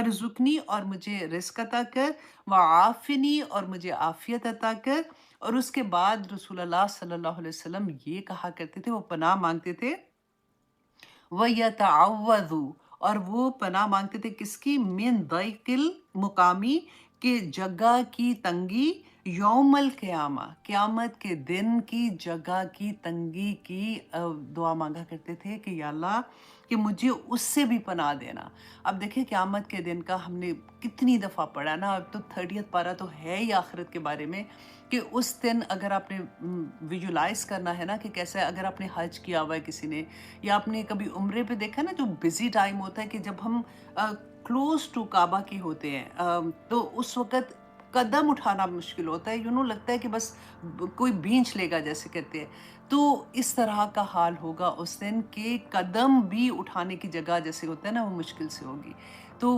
ورزقنی اور مجھے رزق عطا کر، وعافنی اور مجھے عافیت عطا کر۔ اور اس کے بعد رسول اللہ صلی اللہ علیہ وسلم یہ کہا کرتے تھے، وہ پناہ مانگتے تھے، وَيَتَعَوَّذُ، اور وہ پناہ مانگتے تھے کس کی؟ من ضیق المقامی، کہ جگہ کی تنگی، یوم القیامہ، قیامت کے دن کی جگہ کی تنگی کی دعا مانگا کرتے تھے کہ یا اللہ کہ مجھے اس سے بھی پناہ دینا۔ اب دیکھیں قیامت کے دن کا ہم نے کتنی دفعہ پڑھا نا، اب تو 30th پارہ تو ہے ہی آخرت کے بارے میں، کہ اس دن اگر آپ نے ویژولائز کرنا ہے نا کہ کیسے، اگر آپ نے حج کیا ہوا ہے کسی نے، یا آپ نے کبھی عمرے پہ دیکھا نا، جو بزی ٹائم ہوتا ہے کہ جب ہم کلوز ٹو کعبہ کی ہوتے ہیں، تو اس وقت قدم اٹھانا مشکل ہوتا ہے، لگتا ہے کہ بس کوئی بینچ لے گا جیسے کہتے ہیں۔ تو اس طرح کا حال ہوگا اس دن کہ قدم بھی اٹھانے کی جگہ جیسے ہوتا ہے نا، وہ مشکل سے ہوگی۔ تو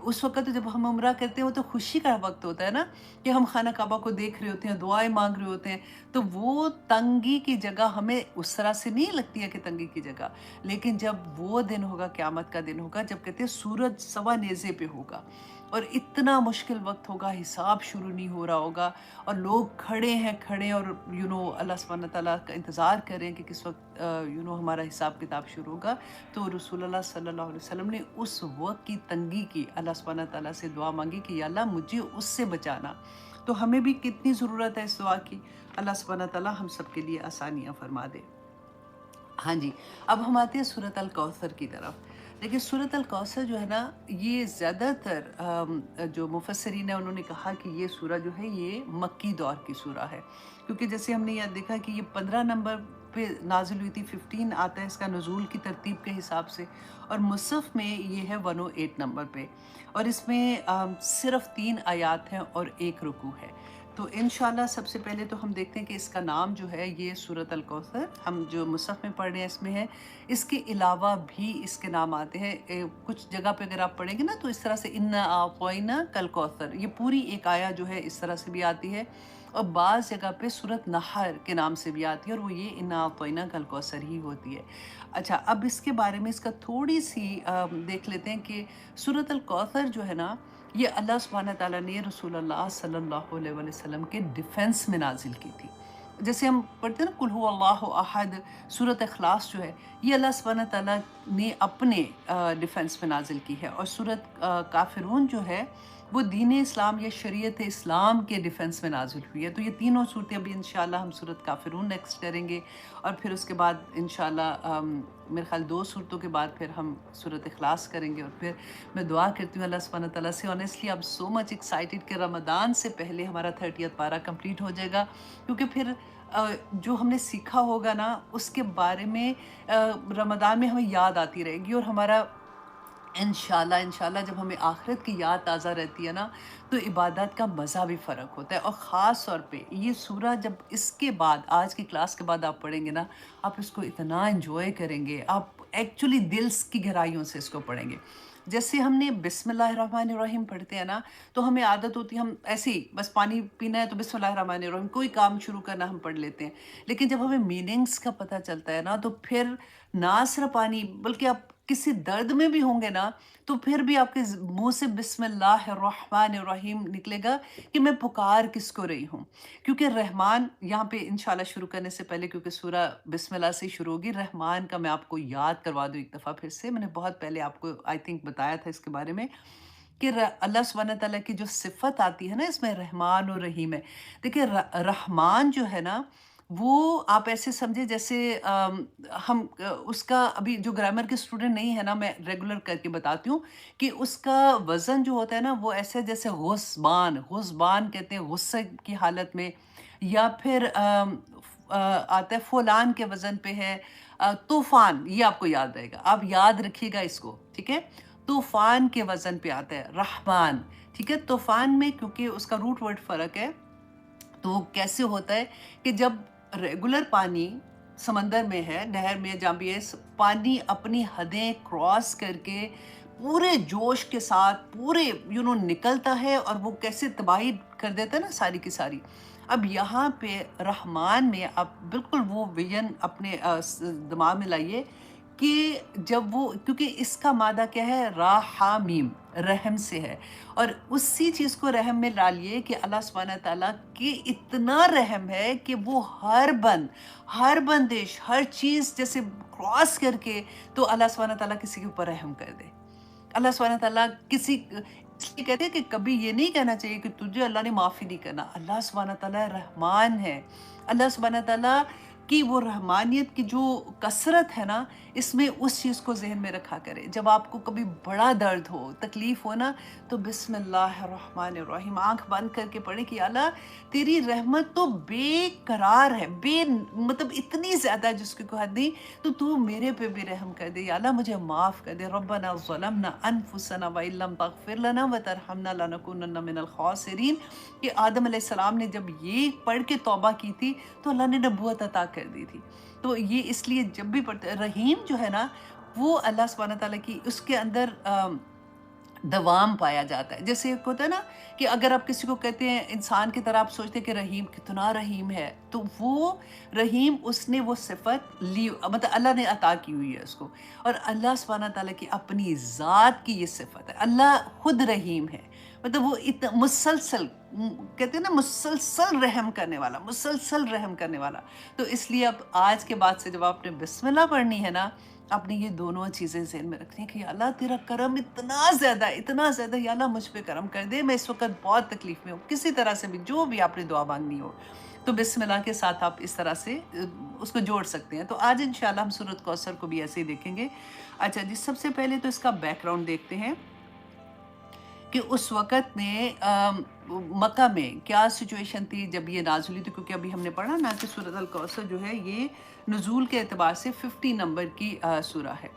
اس وقت جب ہم عمرہ کرتے ہیں وہ تو خوشی کا وقت ہوتا ہے نا، کہ ہم خانہ کعبہ کو دیکھ رہے ہوتے ہیں، دعائیں مانگ رہے ہوتے ہیں، تو وہ تنگی کی جگہ ہمیں اس طرح سے نہیں لگتی ہے کہ تنگی کی جگہ، لیکن جب وہ دن ہوگا، قیامت کا دن ہوگا، جب کہتے ہیں سورج سوا نیزے پہ ہوگا اور اتنا مشکل وقت ہوگا، حساب شروع نہیں ہو رہا ہوگا، اور لوگ کھڑے ہیں اور اللہ سبحانہ تعالیٰ کا انتظار کریں کہ کس وقت ہمارا حساب کتاب شروع ہوگا۔ تو رسول اللہ صلی اللہ علیہ وسلم نے اس وقت کی تنگی کی اللہ سبحانہ تعالیٰ سے دعا مانگی کہ یا اللہ مجھے اس سے بچانا۔ تو ہمیں بھی کتنی ضرورت ہے اس دعا کی، اللہ سبحانہ تعالیٰ ہم سب کے لیے آسانیاں فرما دے۔ ہاں جی، اب ہم آتے ہیں سورۃ الکوثر کی طرف۔ دیکھیں سورۃ الکوثر جو ہے نا، یہ زیادہ تر جو مفسرین ہیں انہوں نے کہا کہ یہ سورہ جو ہے یہ مکی دور کی سورہ ہے، کیونکہ جیسے ہم نے یہاں دیکھا کہ یہ 15 نمبر پہ نازل ہوئی تھی، 15 آتا ہے اس کا نزول کی ترتیب کے حساب سے، اور مصحف میں یہ ہے 108 نمبر پہ، اور اس میں صرف 3 آیات ہیں اور 1 رکوع ہے۔ تو انشاءاللہ سب سے پہلے تو ہم دیکھتے ہیں کہ اس کا نام جو ہے یہ سورۃ الکوثر، ہم جو مصحف میں پڑھ رہے ہیں اس میں ہے۔ اس کے علاوہ بھی اس کے نام آتے ہیں، کچھ جگہ پہ اگر آپ پڑھیں گے نا تو اس طرح سے انا اعطیناک کل کوثر، یہ پوری ایک آیا جو ہے اس طرح سے بھی آتی ہے، اور بعض جگہ پہ سورۃ نحر کے نام سے بھی آتی ہے، اور وہ یہ انا اعطیناک کل کوثر ہی ہوتی ہے۔ اچھا، اب اس کے بارے میں اس کا تھوڑی سی دیکھ لیتے ہیں کہ سورۃ الکوثر جو ہے نا، یہ اللہ سبحانہ تعالیٰ نے رسول اللہ صلی اللہ علیہ وسلم کے ڈیفنس میں نازل کی تھی۔ جیسے ہم پڑھتے ہیں نا قل هو اللہ احد، سورۃ اخلاص جو ہے یہ اللہ سبحانہ تعالیٰ نے اپنے ڈیفنس میں نازل کی ہے، اور سورۃ کافرون جو ہے وہ دین اسلام یا شریعت اسلام کے ڈیفنس میں نازل ہوئی ہے۔ تو یہ تینوں صورتیں ابھی انشاءاللہ ہم سورۃ کافرون نیکسٹ کریں گے، اور پھر اس کے بعد انشاءاللہ میرے خیال 2 صورتوں کے بعد پھر ہم سورۃ اخلاص کریں گے، اور پھر میں دعا کرتی ہوں اللہ سبحانہ تعالیٰ سے، آنیسٹلی اب سو مچ ایکسائٹیڈ کہ رمضان سے پہلے ہمارا 30th پارہ کمپلیٹ ہو جائے گا، کیونکہ پھر جو ہم نے سیکھا ہوگا نا اس کے بارے میں رمضان میں ہمیں یاد آتی رہے گی، اور ہمارا انشاءاللہ جب ہمیں آخرت کی یاد تازہ رہتی ہے نا تو عبادت کا مزہ بھی فرق ہوتا ہے، اور خاص طور پہ یہ سورہ جب اس کے بعد آج کی کلاس کے بعد آپ پڑھیں گے نا، آپ اس کو اتنا انجوائے کریں گے، آپ ایکچولی دل کی گہرائیوں سے اس کو پڑھیں گے۔ جیسے ہم نے بسم اللہ الرحمن الرحیم پڑھتے ہیں نا، تو ہمیں عادت ہوتی ہے ہم ایسے ہی بس پانی پینا ہے تو بسم اللہ الرحمن الرحیم، کوئی کام شروع کرنا ہم پڑھ لیتے ہیں، لیکن جب ہمیں میننگز کا پتہ چلتا ہے نا تو پھر نہ صرف پانی بلکہ آپ کسی درد میں بھی ہوں گے نا تو پھر بھی آپ کے منہ سے بسم اللہ الرحمن الرحیم نکلے گا کہ میں پکار کس کو رہی ہوں، کیونکہ رحمان یہاں پہ انشاءاللہ شروع کرنے سے پہلے، کیونکہ سورہ بسم اللہ سے شروع ہوگی، رحمان کا میں آپ کو یاد کروا دوں ایک دفعہ پھر سے، میں نے بہت پہلے آپ کو آئی تھنک بتایا تھا اس کے بارے میں، کہ اللہ سبحانہ تعالیٰ کی جو صفت آتی ہے نا اس میں رحمان اور رحیم ہے۔ دیکھیں رحمان جو ہے نا وہ آپ ایسے سمجھے جیسے ہم اس کا ابھی جو گرامر کے اسٹوڈنٹ نہیں ہے نا، میں ریگولر کر کے بتاتی ہوں کہ اس کا وزن جو ہوتا ہے نا وہ ایسے جیسے غصبان کہتے ہیں غصے کی حالت میں، یا پھر آتا ہے فولان کے وزن پہ ہے، طوفان، یہ آپ کو یاد رہے گا، آپ یاد رکھیے گا اس کو، ٹھیک ہے؟ طوفان کے وزن پہ آتا ہے رحمان، ٹھیک ہے؟ طوفان میں کیونکہ اس کا روٹ ورڈ فرق ہے، تو وہ کیسے ہوتا ہے کہ جب ریگولر پانی سمندر میں ہے، نہر میں جہاں بھی ہے، پانی اپنی حدیں کراس کر کے پورے جوش کے ساتھ پورے نکلتا ہے، اور وہ کیسے تباہی کر دیتا ہے نا ساری کی ساری۔ اب یہاں پہ رحمان میں آپ بالکل وہ ویژن اپنے دماغ میں لائیے کہ جب وہ، کیونکہ اس کا مادہ کیا ہے، را ہا میم، رحم سے ہے، اور اسی چیز کو رحم میں لا لیے کہ اللہ سبحانہ تعالیٰ کی اتنا رحم ہے کہ وہ ہر بندش، ہر چیز جیسے کراس کر کے تو اللہ سبحانہ تعالیٰ کسی کے اوپر رحم کر دے۔ اللہ سبحانہ تعالیٰ اس لیے کہتے ہیں کہ کبھی یہ نہیں کہنا چاہیے کہ تجھے اللہ نے معافی نہیں کرنا۔ اللہ سبحانہ تعالیٰ رحمان ہے۔ اللہ سبحانہ تعالیٰ کی وہ رحمانیت کی جو کثرت ہے نا، اس میں اس چیز کو ذہن میں رکھا کرے۔ جب آپ کو کبھی بڑا درد ہو، تکلیف ہو نا، تو بسم اللہ الرحمن الرحیم آنکھ بند کر کے پڑھیں کہ اللہ تیری رحمت تو بے قرار ہے، مطلب اتنی زیادہ جس کی کوئی حد نہیں، تو میرے پہ بھی رحم کر دے یا اللہ، مجھے معاف کر دے۔ ربنا ظلمنا انفسنا وان لم تغفر لنا وترحمنا لنکونن من الخاسرین، کہ آدم علیہ السلام نے جب یہ پڑھ کے توبہ کی تھی تو اللہ نے نبوت عطا کر دی تھی۔ تو یہ اس لیے جب بھی پڑھتے رحیم جو ہے نا، وہ اللہ سبحانہ تعالیٰ کی اس کے اندر دوام پایا جاتا ہے۔ جیسے ایک ہوتا ہے نا کہ اگر آپ کسی کو کہتے ہیں انسان کی طرح، آپ سوچتے ہیں کہ رحیم کتنا رحیم ہے، تو وہ رحیم اس نے وہ صفت لی، مطلب اللہ نے عطا کی ہوئی ہے اس کو، اور اللہ سبحانہ تعالیٰ کی اپنی ذات کی یہ صفت ہے۔ اللہ خود رحیم ہے، مطلب وہ مسلسل کہتے ہیں نا مسلسل رحم کرنے والا، مسلسل رحم کرنے والا۔ تو اس لیے اب آج کے بعد سے جب آپ نے بسم اللہ پڑھنی ہے نا، آپ نے یہ دونوں چیزیں ذہن میں رکھنی ہے کہ یا اللہ تیرا کرم اتنا زیادہ یا اللہ مجھ پہ کرم کر دے، میں اس وقت بہت تکلیف میں ہوں، کسی طرح سے بھی جو بھی آپ نے دعا مانگنی ہو، تو بسم اللہ کے ساتھ آپ اس طرح سے اس کو جوڑ سکتے ہیں۔ تو آج انشاءاللہ ہم سورۃ کوثر کو بھی ایسے ہی دیکھیں گے۔ اچھا جی، سب سے پہلے تو اس کا بیک گراؤنڈ دیکھتے ہیں کہ اس وقت میں مکہ میں کیا سچویشن تھی جب یہ نازل ہوئی تھی، کیونکہ ابھی ہم نے پڑھا نا کہ سورۃ الکوثر جو ہے یہ نزول کے اعتبار سے 50 نمبر کی سورہ ہے۔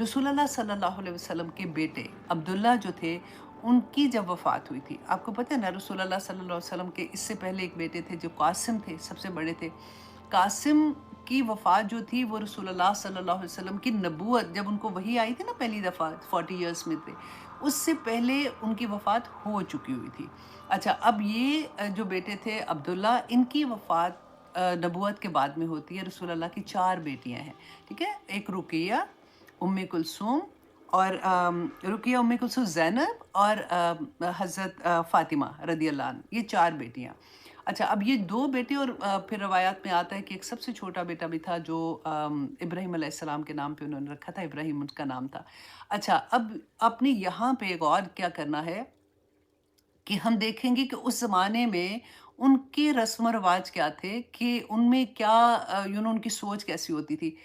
رسول اللہ صلی اللہ علیہ وسلم کے بیٹے عبداللہ جو تھے، ان کی جب وفات ہوئی تھی، آپ کو پتہ ہے نا رسول اللہ صلی اللہ علیہ وسلم کے اس سے پہلے ایک بیٹے تھے جو قاسم تھے، سب سے بڑے تھے۔ قاسم کی وفات جو تھی وہ رسول اللہ صلی اللہ علیہ وسلم کی نبوت جب ان کو وحی آئی تھی نا پہلی دفعہ 40 ایئرس میں تھے، اس سے پہلے ان کی وفات ہو چکی ہوئی تھی۔ اچھا، اب یہ جو بیٹے تھے عبداللہ، ان کی وفات نبوت کے بعد میں ہوتی ہے۔ رسول اللہ کی 4 بیٹیاں ہیں، ٹھیک ہے، ایک رقیہ، ام کلثوم، اور رقیہ، ام کلثوم، زینب، اور حضرت فاطمہ رضی اللہ عنہ، یہ 4 بیٹیاں۔ اچھا، اب یہ 2 بیٹے، اور پھر روایات میں آتا ہے کہ ایک سب سے چھوٹا بیٹا بھی تھا جو ابراہیم علیہ السلام کے نام پہ انہوں نے رکھا تھا، ابراہیم ان کا نام تھا۔ اچھا، اب اپنے یہاں پہ ایک اور کیا کرنا ہے کہ ہم دیکھیں گے کہ اس زمانے میں ان کے رسم و رواج کیا تھے، کہ ان میں کیا ان کی سوچ کیسی ہوتی تھی۔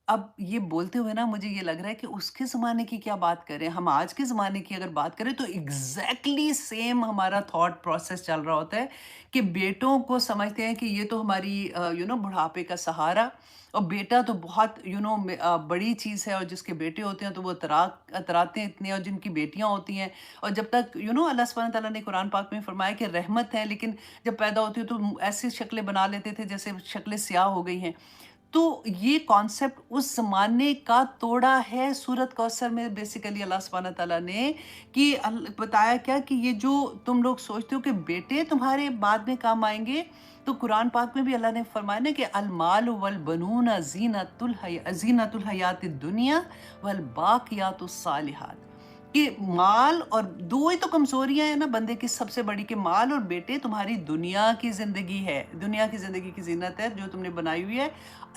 اب یہ بولتے ہوئے نا مجھے یہ لگ رہا ہے کہ اس کے زمانے کی کیا بات کریں، ہم آج کے زمانے کی اگر بات کریں تو ایگزیکٹلی سیم ہمارا تھاٹ پروسیس چل رہا ہوتا ہے، کہ بیٹوں کو سمجھتے ہیں کہ یہ تو ہماری بڑھاپے کا سہارا، اور بیٹا تو بہت بڑی چیز ہے، اور جس کے بیٹے ہوتے ہیں تو وہ اتراتے ہیں اتنے، اور جن کی بیٹیاں ہوتی ہیں، اور جب تک اللہ سبحانہ تعالیٰ نے قرآن پاک میں فرمایا کہ رحمت ہے، لیکن جب پیدا ہوتی ہے تو ایسی شکلیں بنا لیتے تھے جیسے شکلیں سیاہ ہو گئی ہیں۔ تو یہ کانسیپٹ اس زمانے کا توڑا ہے سورۃ کوثر میں، بیسیکلی اللہ سبحانہ تعالیٰ نے کہ بتایا کیا کہ یہ جو تم لوگ سوچتے ہو کہ بیٹے تمہارے بعد میں کام آئیں گے، تو قرآن پاک میں بھی اللہ نے فرمایا نا کہ المال والبنون زینت الحیات الدنیا والباقیات الصالحات، کہ مال، اور 2 ہی تو کمزوریاں ہیں نا بندے کی سب سے بڑی، کہ مال اور بیٹے تمہاری دنیا کی زندگی ہے، دنیا کی زندگی کی زینت ہے جو تم نے بنائی ہوئی ہے۔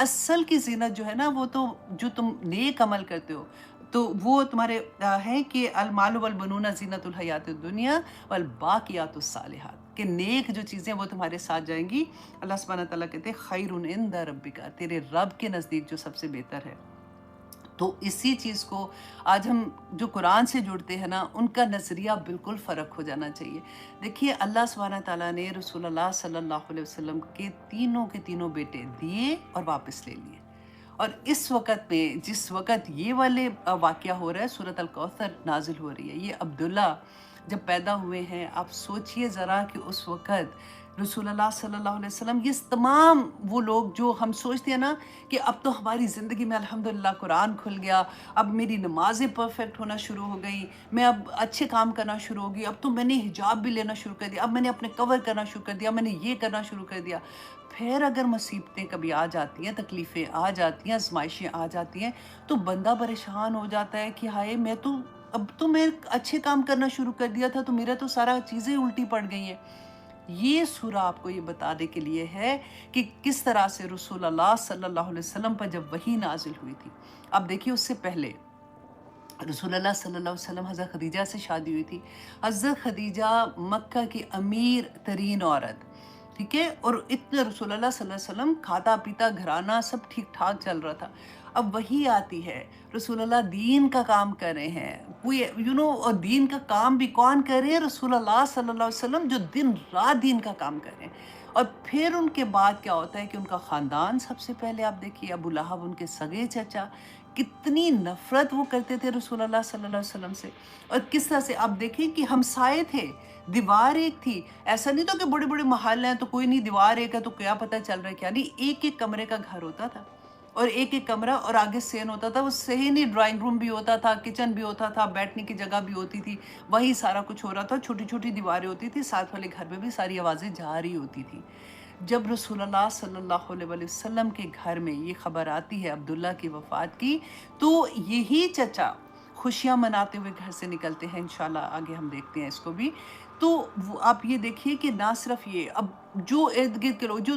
اصل کی زینت جو ہے نا، وہ تو جو تم نیک عمل کرتے ہو، تو وہ تمہارے ہیں کہ المال والبنون زینت الحیات الدنیا والباقیات الصالحات، کہ نیک جو چیزیں وہ تمہارے ساتھ جائیں گی۔ اللہ سبحانہ تعالیٰ کہتے ہیں خیر عند ربک، تیرے رب کے نزدیک جو سب سے بہتر ہے۔ تو اسی چیز کو آج ہم جو قرآن سے جڑتے ہیں نا، ان کا نظریہ بالکل فرق ہو جانا چاہیے۔ دیکھیے، اللہ سبحانہ تعالیٰ نے رسول اللہ صلی اللہ علیہ وسلم کے تینوں بیٹے دیے اور واپس لے لیے، اور اس وقت میں جس وقت یہ والے واقعہ ہو رہا ہے، سورۃ الکوثر نازل ہو رہی ہے، یہ عبداللہ جب پیدا ہوئے ہیں، آپ سوچئے ذرا کہ اس وقت رسول اللہ صلی اللہ علیہ وسلم، یہ تمام وہ لوگ جو ہم سوچتے ہیں نا کہ اب تو ہماری زندگی میں الحمدللہ قرآن کھل گیا، اب میری نمازیں پرفیکٹ ہونا شروع ہو گئی، میں اب اچھے کام کرنا شروع ہو گئی، اب تو میں نے حجاب بھی لینا شروع کر دیا، اب میں نے اپنے کور کرنا شروع کر دیا، میں نے یہ کرنا شروع کر دیا۔ پھر اگر مصیبتیں کبھی آ جاتی ہیں، تکلیفیں آ جاتی ہیں، آزمائشیں آ جاتی ہیں، تو بندہ پریشان ہو جاتا ہے کہ ہائے، میں تو اب تو میں اچھے کام کرنا شروع کر دیا تھا، تو میرا تو سارا چیزیں الٹی پڑ گئی ہیں۔ یہ سورہ آپ کو یہ بتانے کے لیے ہے کہ کس طرح سے رسول اللہ صلی اللہ علیہ وسلم پر جب وحی نازل ہوئی تھی۔ اب دیکھیے اس سے پہلے رسول اللہ صلی اللہ علیہ وسلم حضرت خدیجہ سے شادی ہوئی تھی۔ حضرت خدیجہ مکہ کی امیر ترین عورت، ٹھیک ہے، اور اتنے رسول اللہ صلی اللہ علیہ وسلم کھاتا پیتا گھرانہ سب ٹھیک ٹھاک چل رہا تھا۔ اب وہی آتی ہے، رسول اللہ دین کا کام کر رہے ہیں، کوئی اور دین کا کام بھی کون کر رہے ہیں؟ رسول اللہ صلی اللہ علیہ وسلم، جو دن رات دین کا کام کر رہے ہیں۔ اور پھر ان کے بعد کیا ہوتا ہے کہ ان کا خاندان، سب سے پہلے آپ دیکھیے ابو لہب ان کے سگے چچا، کتنی نفرت وہ کرتے تھے رسول اللہ صلی اللہ علیہ وسلم سے، اور کس طرح سے آپ دیکھیں کہ ہمسائے تھے، دیوار ایک تھی، ایسا نہیں تھا کہ بڑے بڑے محلے ہیں تو کوئی نہیں، دیوار ایک ہے تو کیا پتہ چل رہا ہے کیا نہیں، ایک ایک کمرے کا گھر ہوتا تھا، اور ایک ایک کمرہ، اور آگے سین ہوتا تھا، وہ صحیح نہیں، ڈرائنگ روم بھی ہوتا تھا، کچن بھی ہوتا تھا، بیٹھنے کی جگہ بھی ہوتی تھی، وہی سارا کچھ ہو رہا تھا، چھوٹی چھوٹی دیواریں ہوتی تھی، ساتھ والے گھر میں بھی ساری آوازیں جا رہی ہوتی تھی۔ جب رسول اللہ صلی اللہ علیہ وسلم کے گھر میں یہ خبر آتی ہے عبداللہ کی وفات کی، تو یہی چچا خوشیاں مناتے ہوئے گھر سے نکلتے ہیں، انشاءاللہ آگے ہم دیکھتے ہیں اس کو بھی۔ تو آپ یہ دیکھیے کہ نہ صرف یہ، اب جو ارد گرد کے لوگ جو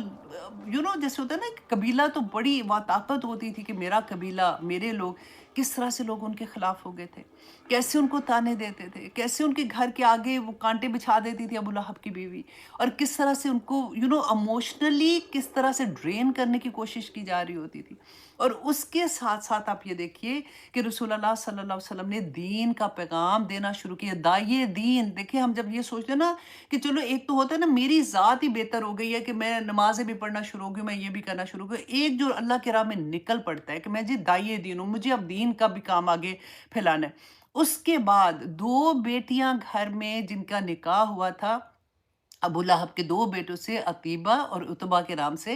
جیسے ہوتا ہے نا کہ قبیلہ تو بڑی وہاں طاقت ہوتی تھی کہ میرا قبیلہ، میرے لوگ، کس طرح سے لوگ ان کے خلاف ہو گئے تھے، کیسے ان کو تانے دیتے تھے، کیسے ان کے گھر کے آگے وہ کانٹے بچھا دیتی تھی ابو لہب کی بیوی، اور کس طرح سے ان کو ایموشنلی کس طرح سے ڈرین کرنے کی کوشش کی جا رہی ہوتی تھی۔ اور اس کے ساتھ ساتھ آپ یہ دیکھیے کہ رسول اللہ صلی اللہ علیہ وسلم نے دین کا پیغام دینا شروع کیا، داعیے دین۔ دیکھیں ہم جب یہ سوچتے ہیں نا کہ چلو ایک تو ہوتا ہے نا میری ذات ہی بہتر ہو گئی ہے کہ میں نمازیں بھی پڑھنا شروع ہو گئی، میں یہ بھی کرنا شروع ہو گئی، ایک جو اللہ کے راہ میں نکل پڑتا ہے کہ میں جی داعیے دین ہوں، مجھے اب دین کا بھی کام آگے پھیلانا ہے۔ اس کے بعد 2 بیٹیاں گھر میں جن کا نکاح ہوا تھا ابو لہب کے 2 بیٹوں سے، عتیبہ اور عتبہ کے نام سے،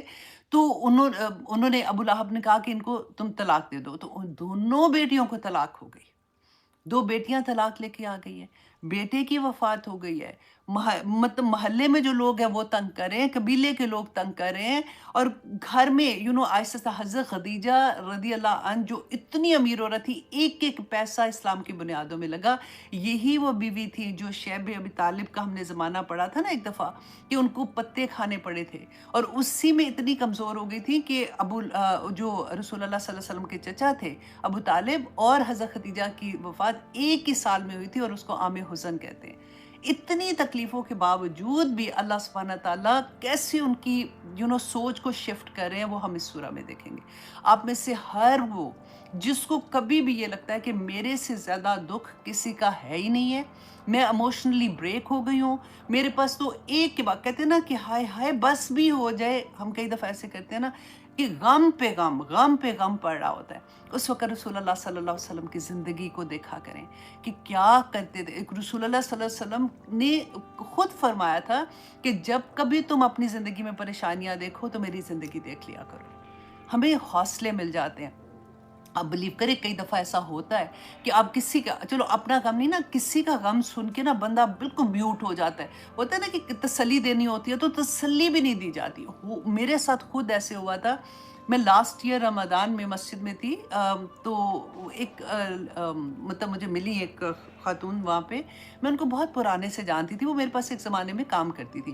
تو انہوں نے ابو لہب نے کہا کہ ان کو تم طلاق دے دو، تو ان دونوں بیٹیوں کو طلاق ہو گئی، 2 بیٹیاں طلاق لے کے آ گئی ہیں، بیٹے کی وفات ہو گئی ہے، مطلب محلے میں جو لوگ ہیں وہ تنگ کریں، قبیلے کے لوگ تنگ کریں، اور گھر میں آہستہ حضرت خدیجہ رضی اللہ عنہ جو اتنی امیر عورت تھی، ایک ایک پیسہ اسلام کی بنیادوں میں لگا۔ یہی وہ بیوی تھی جو شیب ابی طالب کا ہم نے زمانہ پڑھا تھا نا ایک دفعہ، کہ ان کو پتے کھانے پڑے تھے، اور اسی میں اتنی کمزور ہو گئی تھی کہ جو رسول اللہ صلی اللہ علیہ وسلم کے چچا تھے ابو طالب، اور حضرت خدیجہ کی وفات ایک ہی سال میں ہوئی تھی، اور اس کو عام حزن کہتے ہیں۔ اتنی تکلیفوں کے باوجود بھی اللہ سبحانہ تعالیٰ کیسے ان کی سوچ کو شفٹ کر رہے ہیں، وہ ہم اس سورہ میں دیکھیں گے۔ آپ میں سے ہر وہ جس کو کبھی بھی یہ لگتا ہے کہ میرے سے زیادہ دکھ کسی کا ہے ہی نہیں ہے، میں ایموشنلی بریک ہو گئی ہوں، میرے پاس تو ایک کے بعد، کہتے ہیں نا کہ ہائے ہائے بس بھی ہو جائے، ہم کئی دفعہ ایسے کرتے ہیں نا کہ غم پہ غم پڑ رہا ہوتا ہے، اس وقت رسول اللہ صلی اللہ علیہ وسلم کی زندگی کو دیکھا کریں کہ کیا کرتے تھے۔ رسول اللہ صلی اللہ علیہ وسلم نے خود فرمایا تھا کہ جب کبھی تم اپنی زندگی میں پریشانیاں دیکھو تو میری زندگی دیکھ لیا کرو، ہمیں حوصلے مل جاتے ہیں۔ آپ بلیو کریں کئی دفعہ ایسا ہوتا ہے کہ آپ کسی کا، چلو اپنا غم نہیں نا، کسی کا غم سن کے نا بندہ بالکل میوٹ ہو جاتا ہے، ہوتا ہے نا کہ تسلی دینی ہوتی ہے تو تسلی بھی نہیں دی جاتی۔ میرے ساتھ خود ایسے ہوا تھا، میں لاسٹ ایئر رمضان میں مسجد میں تھی، تو ایک مطلب مجھے ملی ایک خاتون وہاں پہ، میں ان کو بہت پرانے سے جانتی تھی، وہ میرے پاس ایک زمانے میں کام کرتی تھی،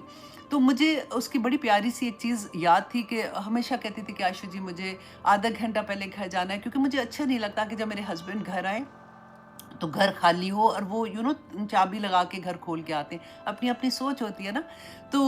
تو مجھے اس کی بڑی پیاری سی ایک چیز یاد تھی کہ ہمیشہ کہتی تھی کہ عائشہ جی مجھے آدھا گھنٹہ پہلے گھر جانا ہے، کیونکہ مجھے اچھا نہیں لگتا کہ جب میرے ہسبینڈ گھر آئیں تو گھر خالی ہو اور وہ چابی لگا کے گھر کھول کے آتے ہیں، اپنی اپنی سوچ ہوتی ہے نا، تو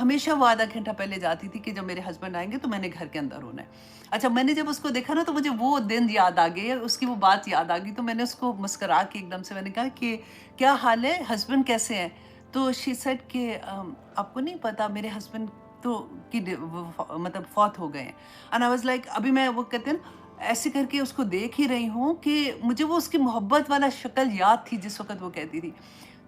ہمیشہ وہ آدھا گھنٹہ پہلے جاتی تھی کہ جب میرے ہسبینڈ آئیں گے تو میں نے گھر کے اندر ہونا ہے۔ اچھا، میں نے جب اس کو دیکھا نا تو مجھے وہ دن یاد آ گئے، اس کی وہ بات یاد آ گئی، تو میں نے اس کو مسکرا کے ایک دم سے میں نے کہا کہ کیا حال ہے، ہسبینڈ کیسے ہیں؟ تو شی سیڈ کہ آپ کو نہیں پتا میرے ہسبینڈ تو مطلب فوت ہو گئے ہیں، اینڈ آئی واز لائک، ابھی میں وہ کہتے ہیں نا ایسے کر کے اس کو دیکھ ہی رہی ہوں کہ مجھے وہ اس کی محبت والا شکل یاد تھی جس وقت وہ کہتی تھی۔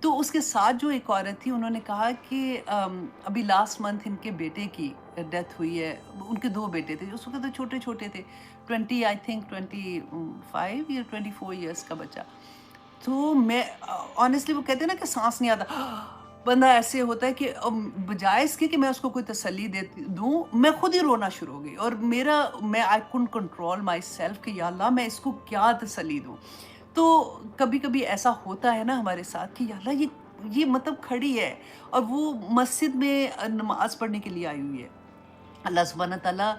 تو اس کے ساتھ جو ایک عورت تھی، انہوں نے کہا کہ ابھی لاسٹ منتھ ان کے بیٹے کی ڈیتھ ہوئی ہے، ان کے 2 بیٹے تھے، اس وقت تو چھوٹے چھوٹے تھے، 20 آئی تھنک 25 یا 24 ایئرس کا بچہ۔ تو میں آنیسٹلی وہ کہتے ہیں نا کہ سانس نہیں آتا، بندہ ایسے ہوتا ہے کہ بجائے اس کے کہ میں اس کو کوئی تسلی دوں، میں خود ہی رونا شروع ہو گئی، اور میں آئی کونٹ کنٹرول مائی سیلف کہ یا اللہ میں اس کو کیا تسلی دوں۔ تو کبھی کبھی ایسا ہوتا ہے نا ہمارے ساتھ کہ یا اللہ یہ مطلب کھڑی ہے اور وہ مسجد میں نماز پڑھنے کے لیے آئی ہوئی ہے. اللہ سبحانہ تعالیٰ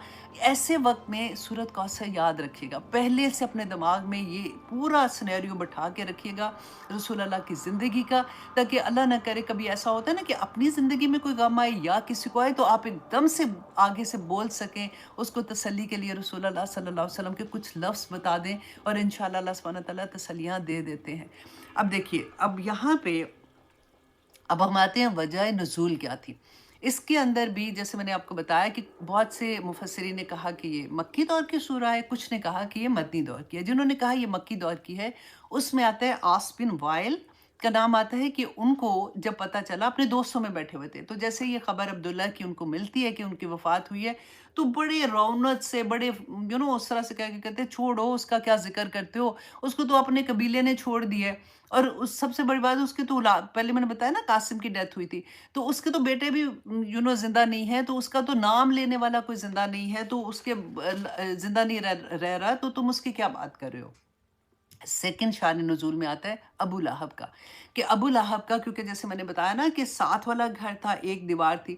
ایسے وقت میں سورۃ کوثر یاد رکھیے گا، پہلے سے اپنے دماغ میں یہ پورا سینیریو بٹھا کے رکھیے گا رسول اللہ کی زندگی کا، تاکہ اللہ نہ کرے کبھی ایسا ہوتا ہے نا کہ اپنی زندگی میں کوئی غم آئے یا کسی کو آئے تو آپ ایک دم سے آگے سے بول سکیں، اس کو تسلی کے لیے رسول اللہ صلی اللہ علیہ وسلم کے کچھ لفظ بتا دیں، اور انشاءاللہ اللہ سبحانہ تعالیٰ تسلیاں دے دیتے ہیں. اب دیکھیے، اب یہاں پہ اب ہم آتے ہیں وجہ نزول کیا تھی. اس کے اندر بھی جیسے میں نے آپ کو بتایا کہ بہت سے مفسرین نے کہا کہ یہ مکی دور کی سورہ ہے، کچھ نے کہا کہ یہ مدنی دور کی ہے. جنہوں نے کہا یہ مکی دور کی ہے، اس میں آتا ہے عاص بن وائل کا نام آتا ہے کہ ان کو جب پتہ چلا، اپنے دوستوں میں بیٹھے ہوئے تھے، تو جیسے یہ خبر عبداللہ کی ان کو ملتی ہے کہ ان کی وفات ہوئی ہے، تو بڑے رونق سے، بڑے اس طرح سے کہتے ہیں چھوڑو اس کا کیا ذکر کرتے ہو، اس کو تو اپنے قبیلے نے چھوڑ دیا ہے. اور سب سے بڑی بات اس کی تو اولاد، پہلے میں نے بتایا نا قاسم کی ڈیتھ ہوئی تھی، تو اس کے تو بیٹے بھی زندہ نہیں ہیں، تو اس کا تو نام لینے والا کوئی زندہ نہیں ہے، تو اس کے زندہ نہیں رہ رہا، تو تم اس کی کیا بات کر رہے ہو. سیکنڈ شان نزول میں آتا ہے ابو لہب کا، کہ ابو لہب کا کیونکہ جیسے میں نے بتایا نا کہ ساتھ والا گھر تھا، ایک دیوار تھی،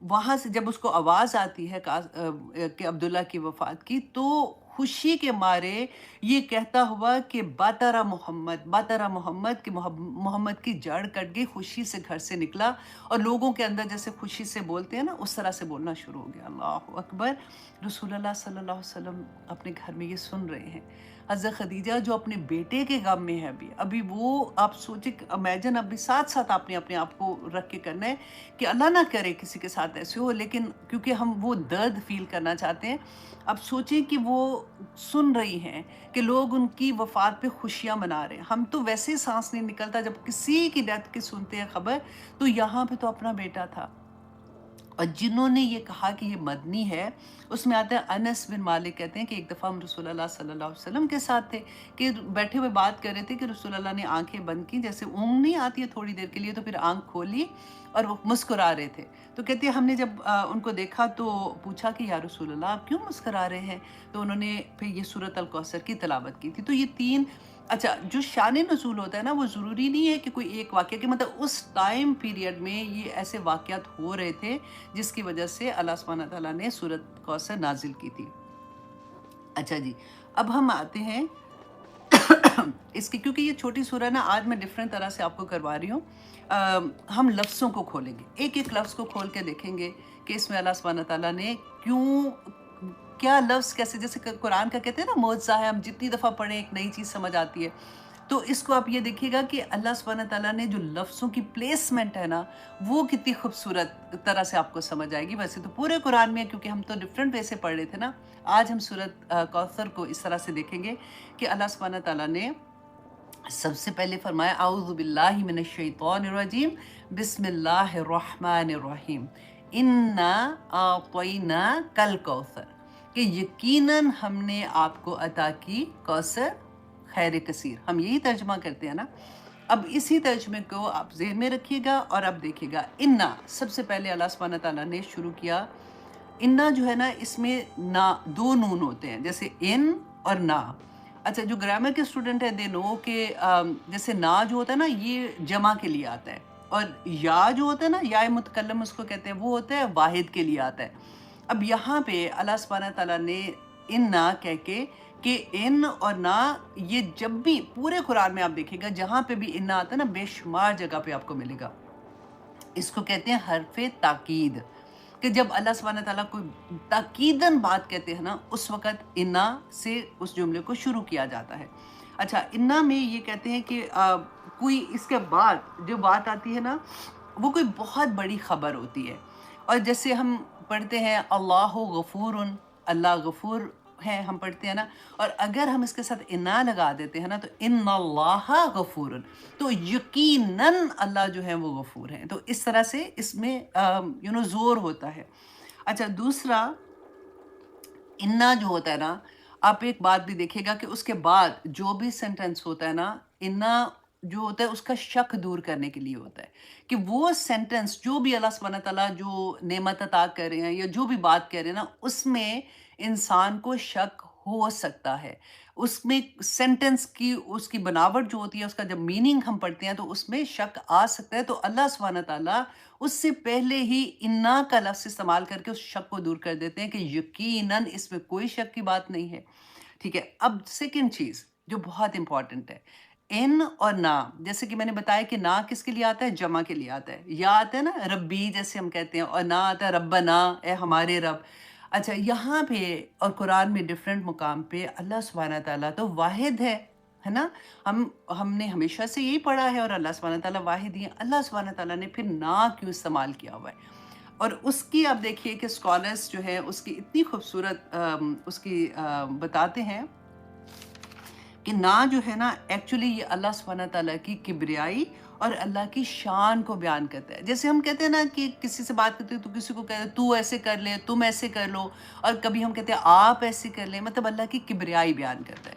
وہاں سے جب اس کو آواز آتی ہے کہ عبداللہ کی وفات کی، تو خوشی کے مارے یہ کہتا ہوا کہ باترا محمد کہ محمد کی جڑ کٹ گئی، خوشی سے گھر سے نکلا، اور لوگوں کے اندر جیسے خوشی سے بولتے ہیں نا اس طرح سے بولنا شروع ہو گیا. اللہ اکبر. رسول اللہ صلی اللہ علیہ وسلم اپنے گھر میں یہ سن رہے ہیں. حضرت خدیجہ جو اپنے بیٹے کے غم میں ہے ابھی وہ آپ سوچیں، امیجن ابھی ساتھ ساتھ آپ نے اپنے آپ کو رکھ کے کرنا ہے کہ اللہ نہ کرے کسی کے ساتھ ایسے ہو، لیکن کیونکہ ہم وہ درد فیل کرنا چاہتے ہیں. اب سوچیں کہ وہ سن رہی ہیں کہ لوگ ان کی وفات پہ خوشیاں منا رہے ہیں. ہم تو ویسے سانس نہیں نکلتا جب کسی کی ڈیتھ کی سنتے ہیں خبر، تو یہاں پہ تو اپنا بیٹا تھا. اور جنہوں نے یہ کہا کہ یہ مدنی ہے، اس میں آتا ہے انس بن مالک کہتے ہیں کہ ایک دفعہ ہم رسول اللہ صلی اللہ علیہ وسلم کے ساتھ تھے، کہ بیٹھے ہوئے بات کر رہے تھے کہ رسول اللہ نے آنکھیں بند کی، جیسے اونگ نہیں آتی ہے تھوڑی دیر کے لیے، تو پھر آنکھ کھولی اور وہ مسکرا رہے تھے. تو کہتے ہیں ہم نے جب ان کو دیکھا تو پوچھا کہ یا رسول اللہ آپ کیوں مسکرا رہے ہیں، تو انہوں نے پھر یہ سورۃ الکوثر کی تلاوت کی تھی. تو یہ تین اچھا جو شان نزول ہوتا ہے نا، وہ ضروری نہیں ہے کہ کوئی ایک واقعہ، کہ مطلب اس ٹائم پیریڈ میں یہ ایسے واقعات ہو رہے تھے جس کی وجہ سے اللہ سبحانہ تعالیٰ نے سورۃ کوثر نازل کی تھی. اچھا جی، اب ہم آتے ہیں اس کی، کیونکہ یہ چھوٹی سورہ نا آج میں ڈیفرنٹ طرح سے آپ کو کروا رہی ہوں. ہم لفظوں کو کھولیں گے، ایک ایک لفظ کو کھول کے دیکھیں گے کہ اس میں اللہ سبحانہ تعالیٰ نے کیا لفظ کیسے، جیسے قرآن کا کہتے ہیں نا معجزہ ہے، ہم جتنی دفعہ پڑھیں ایک نئی چیز سمجھ آتی ہے. تو اس کو آپ یہ دیکھیے گا کہ اللہ سبحانہ تعالیٰ نے جو لفظوں کی پلیسمنٹ ہے نا، وہ کتنی خوبصورت طرح سے آپ کو سمجھ آئے گی. ویسے تو پورے قرآن میں، کیونکہ ہم تو ڈیفرنٹ وے سے پڑھ رہے تھے نا، آج ہم سورۃ کوثر کو اس طرح سے دیکھیں گے کہ اللہ سبحانہ تعالیٰ نے سب سے پہلے فرمایا اعوذ باللہ من الشیطان الرجیم بسم اللہ الرحمن الرحیم انا اعطیناک الکوثر، کہ یقیناً ہم نے آپ کو عطا کی کوثر خیر کثیر. ہم یہی ترجمہ کرتے ہیں نا. اب اسی ترجمے کو آپ ذہن میں رکھیے گا اور اب دیکھیے گا. انا سب سے پہلے اللہ سبحانہ تعالیٰ نے شروع کیا. انا جو ہے نا، اس میں نا دو نون ہوتے ہیں، جیسے ان اور نا. اچھا، جو گرامر کے اسٹوڈنٹ ہیں دے نو کہ جیسے نا جو ہوتا ہے نا، یہ جمع کے لیے آتا ہے، اور یا جو ہوتا ہے نا، یا متکلم اس کو کہتے ہیں، وہ ہوتا ہے واحد کے لیے آتا ہے. اب یہاں پہ اللہ سبحانہ تعالیٰ نے ان نا کہہ کے کہ ان اور نا، یہ جب بھی پورے قرآن میں آپ دیکھیں گا جہاں پہ بھی ان نا آتا ہے نا، بے شمار جگہ پہ آپ کو ملے گا. اس کو کہتے ہیں حرف تاکید، کہ جب اللہ سبحانہ تعالیٰ کوئی تاکیداً بات کہتے ہیں نا، اس وقت انا سے اس جملے کو شروع کیا جاتا ہے. اچھا، انا میں یہ کہتے ہیں کہ کوئی اس کے بعد جو بات آتی ہے نا، وہ کوئی بہت بڑی خبر ہوتی ہے. اور جیسے ہم پڑھتے ہیں اللہ غفور، اللہ غفور ہے، ہم پڑھتے ہیں نا، اور اگر ہم اس کے ساتھ انا لگا دیتے ہیں نا، تو ان اللہ غفور، تو یقیناً اللہ جو ہے وہ غفور ہیں. تو اس طرح سے اس میں زور ہوتا ہے. اچھا، دوسرا انا جو ہوتا ہے نا، آپ ایک بات بھی دیکھیے گا کہ اس کے بعد جو بھی سینٹنس ہوتا ہے نا، انا جو ہوتا ہے اس کا شک دور کرنے کے لیے ہوتا ہے، کہ وہ سینٹنس جو بھی اللہ سبحانہ تعالیٰ جو نعمت عطا کر رہے ہیں یا جو بھی بات کر رہے ہیں نا، اس میں انسان کو شک ہو سکتا ہے. اس میں سینٹنس کی اس کی بناوٹ جو ہوتی ہے، اس کا جب میننگ ہم پڑھتے ہیں تو اس میں شک آ سکتا ہے، تو اللہ سبحانہ تعالیٰ اس سے پہلے ہی انا کا لفظ استعمال کر کے اس شک کو دور کر دیتے ہیں کہ یقیناً اس میں کوئی شک کی بات نہیں ہے. ٹھیک ہے. اب سیکنڈ چیز جو بہت امپورٹنٹ ہے، ان اور نا. جیسے کہ میں نے بتایا کہ نا کس کے لیے آتا ہے؟ جمع کے لیے آتا ہے. یا آتا ہے نا ربی جیسے ہم کہتے ہیں، اور نا آتا ہے ربنا، اے ہمارے رب. اچھا یہاں پہ اور قرآن میں ڈفرینٹ مقام پہ اللہ سبحانہ تعالیٰ تو واحد ہے نا. ہم نے ہمیشہ سے یہی پڑھا ہے، اور اللہ سبحانہ تعالیٰ واحد ہی ہے. اللہ سبحانہ تعالیٰ نے پھر نا کیوں استعمال کیا ہوا ہے؟ اور اس کی آپ دیکھیے کہ اسکالرس جو ہے اس کی اتنی خوبصورت اس کی بتاتے ہیں کہ نا جو ہے نا ایکچولی یہ اللہ سبحانہ تعالیٰ کی کبریائی اور اللہ کی شان کو بیان کرتا ہے. جیسے ہم کہتے ہیں نا کہ کسی سے بات کرتے ہیں تو کسی کو کہتے ہیں تو ایسے کر لے، تم ایسے کر لو، اور کبھی ہم کہتے ہیں آپ ایسے کر لیں، مطلب اللہ کی کبریائی بیان کرتا ہے.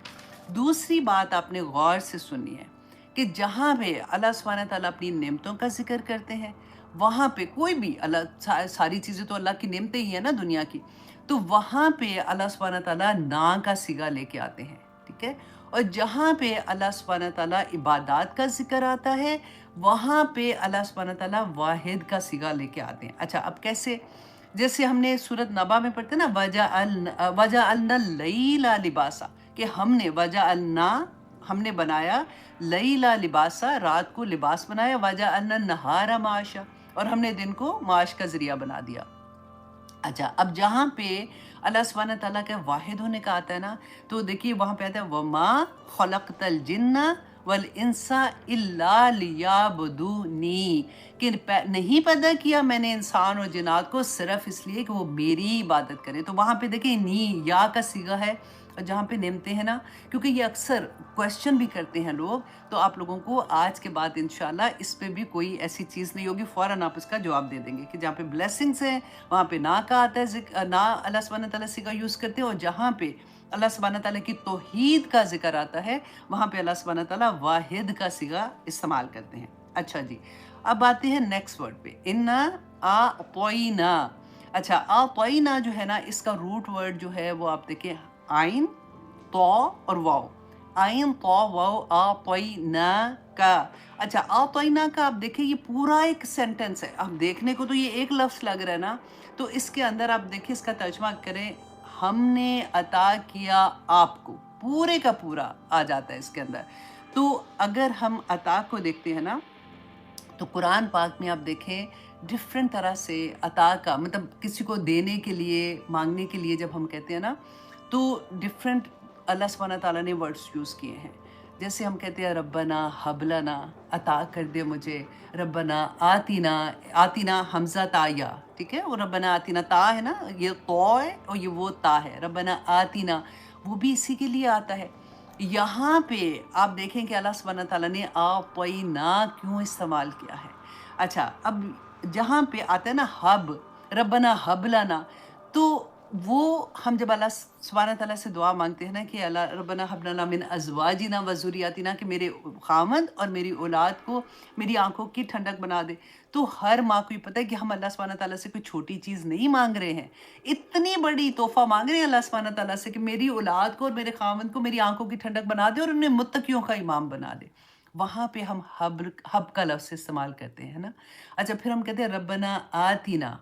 دوسری بات آپ نے غور سے سنی ہے کہ جہاں پہ اللہ سبحانہ تعالیٰ اپنی نعمتوں کا ذکر کرتے ہیں، وہاں پہ کوئی بھی اللہ ساری چیزیں تو اللہ کی نعمتیں ہی ہیں نا دنیا کی، تو وہاں پہ اللہ سبحانہ تعالیٰ نا کا صیغہ لے کے آتے ہیں. ٹھیک ہے. اور جہاں پہ اللہ سبحانہ تعالیٰ عبادات کا ذکر آتا ہے، وہاں پہ اللہ سبحانہ تعالیٰ واحد کا صیغہ لے کے آتے ہیں. اچھا اب کیسے؟ جیسے ہم نے سورۃ نبا میں پڑھتے ہیں نا وَجَعَلْنَا اللَّيْلَ لِبَاسًا، کہ ہم نے بنایا لیلا لباسا، رات کو لباس بنایا، وَجَعَلْنَا النَّهَارَ مَعَاشًا، اور ہم نے دن کو معاش کا ذریعہ بنا دیا. اچھا اب جہاں پہ اللہ سبحانہ تعالیٰ کا واحد ہونے کا آتا ہے نا، تو دیکھیے وہاں پہ آتا ہے وَمَا خَلَقْتَ الْجِنَّ وَالْإِنسَ إِلَّا لِيَعْبُدُونِي، کہ نہیں پیدا کیا میں نے انسان اور جنات کو صرف اس لیے کہ وہ میری عبادت کریں. تو وہاں پہ دیکھیں نی یا کا صیغہ ہے، اور جہاں پہ نعمتیں ہیں نا، کیونکہ یہ اکثر کویسچن بھی کرتے ہیں لوگ، تو آپ لوگوں کو آج کے بعد انشاءاللہ اس پہ بھی کوئی ایسی چیز نہیں ہوگی، فوراً آپ اس کا جواب دے دیں گے کہ جہاں پہ بلیسنگز ہیں وہاں پہ نا کا آتا ہے، نا اللہ سبحانہ تعالیٰ صیغہ یوز کرتے ہیں، اور جہاں پہ اللہ سبحانہ تعالیٰ کی توحید کا ذکر آتا ہے وہاں پہ اللہ سبحانہ تعالیٰ واحد کا صیغہ استعمال کرتے ہیں. اچھا جی اب آتے ہیں نیکسٹ ورڈ پہ، اِنَّا أَعْطَيْنَا. اچھا أَعْطَيْنَا جو ہے نا، اس کا روٹ ورڈ جو ہے وہ آپ دیکھیں آئین تو اور واو، آئین تو واو آطینا کا. اچھا آطینا کا آپ دیکھیں یہ پورا ایک سینٹنس ہے. اب دیکھنے کو تو یہ ایک لفظ لگ رہا ہے نا، تو اس کے اندر آپ دیکھیں اس کا ترجمہ کریں، ہم نے عطا کیا آپ کو، پورے کا پورا آ جاتا ہے اس کے اندر. تو اگر ہم عطا کو دیکھتے ہیں نا، تو قرآن پاک میں آپ دیکھیں ڈفرینٹ طرح سے عطا کا مطلب کسی کو دینے کے لیے، مانگنے کے لیے جب ہم کہتے ہیں نا، تو ڈفرینٹ اللہ سبحانہ تعالیٰ نے ورڈز یوز کیے ہیں. جیسے ہم کہتے ہیں ربنا حب لنا، عطا کر دے مجھے، ربنا آتینا، آتینا حمزہ تا یا، ٹھیک ہے، اور ربنا آتینا تا ہے نا، یہ تو ہے اور یہ وہ تا ہے، ربنا آتینا وہ بھی اسی کے لیے آتا ہے. یہاں پہ آپ دیکھیں کہ اللہ سبحانہ تعالیٰ نے آطینا کیوں استعمال کیا ہے. اچھا اب جہاں پہ آتا ہے نا حب، ربنا حب لنا، تو وہ ہم جب اللہ سبحانہ تعالیٰ سے دعا مانگتے ہیں نا کہ اللہ ربنا حب لنا من ازواجنا و ذریاتنا، کہ میرے خامند اور میری اولاد کو میری آنکھوں کی ٹھنڈک بنا دے، تو ہر ماں کو یہ پتہ ہے کہ ہم اللہ سبحانہ تعالیٰ سے کوئی چھوٹی چیز نہیں مانگ رہے ہیں، اتنی بڑی تحفہ مانگ رہے ہیں اللہ سبحانہ تعالیٰ سے کہ میری اولاد کو اور میرے خامند کو میری آنکھوں کی ٹھنڈک بنا دے اور انہیں متقیوں کا امام بنا دے. وہاں پہ ہم حب کا لفظ استعمال کرتے ہیں نا. اچھا پھر ہم کہتے ہیں ربنا آتینا،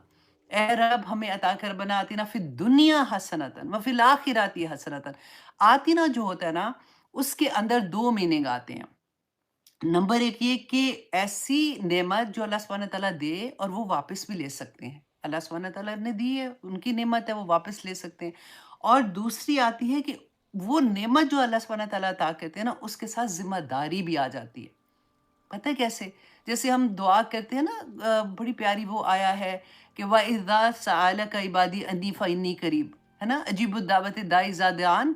اے رب ہمیں عطا کر، ربنا آتینا فی الدنیا حسنتاً وفی الآخرات حسنتاً. آتینا جو ہوتا ہے نا، اس کے اندر دو میننگ آتے ہیں. نمبر ایک یہ کہ ایسی نعمت جو اللہ سبحانہ تعالیٰ دے اور وہ واپس بھی لے سکتے ہیں، اللہ سبحانہ تعالیٰ نے دی ہے، ان کی نعمت ہے، وہ واپس لے سکتے ہیں. اور دوسری آتی ہے کہ وہ نعمت جو اللہ سبحانہ تعالیٰ عطا کرتے ہیں نا، اس کے ساتھ ذمہ داری بھی آ جاتی ہے. پتہ ہے کیسے؟ جیسے ہم دعا کرتے ہیں نا، بڑی پیاری وہ آیا ہے کہ وَإِذَا سَأَلَكَ عِبَادِي أَنِّي فَإِنِّي قَرِيبٌ، ہے نا، اجیب الدعوت داعی اذا دعان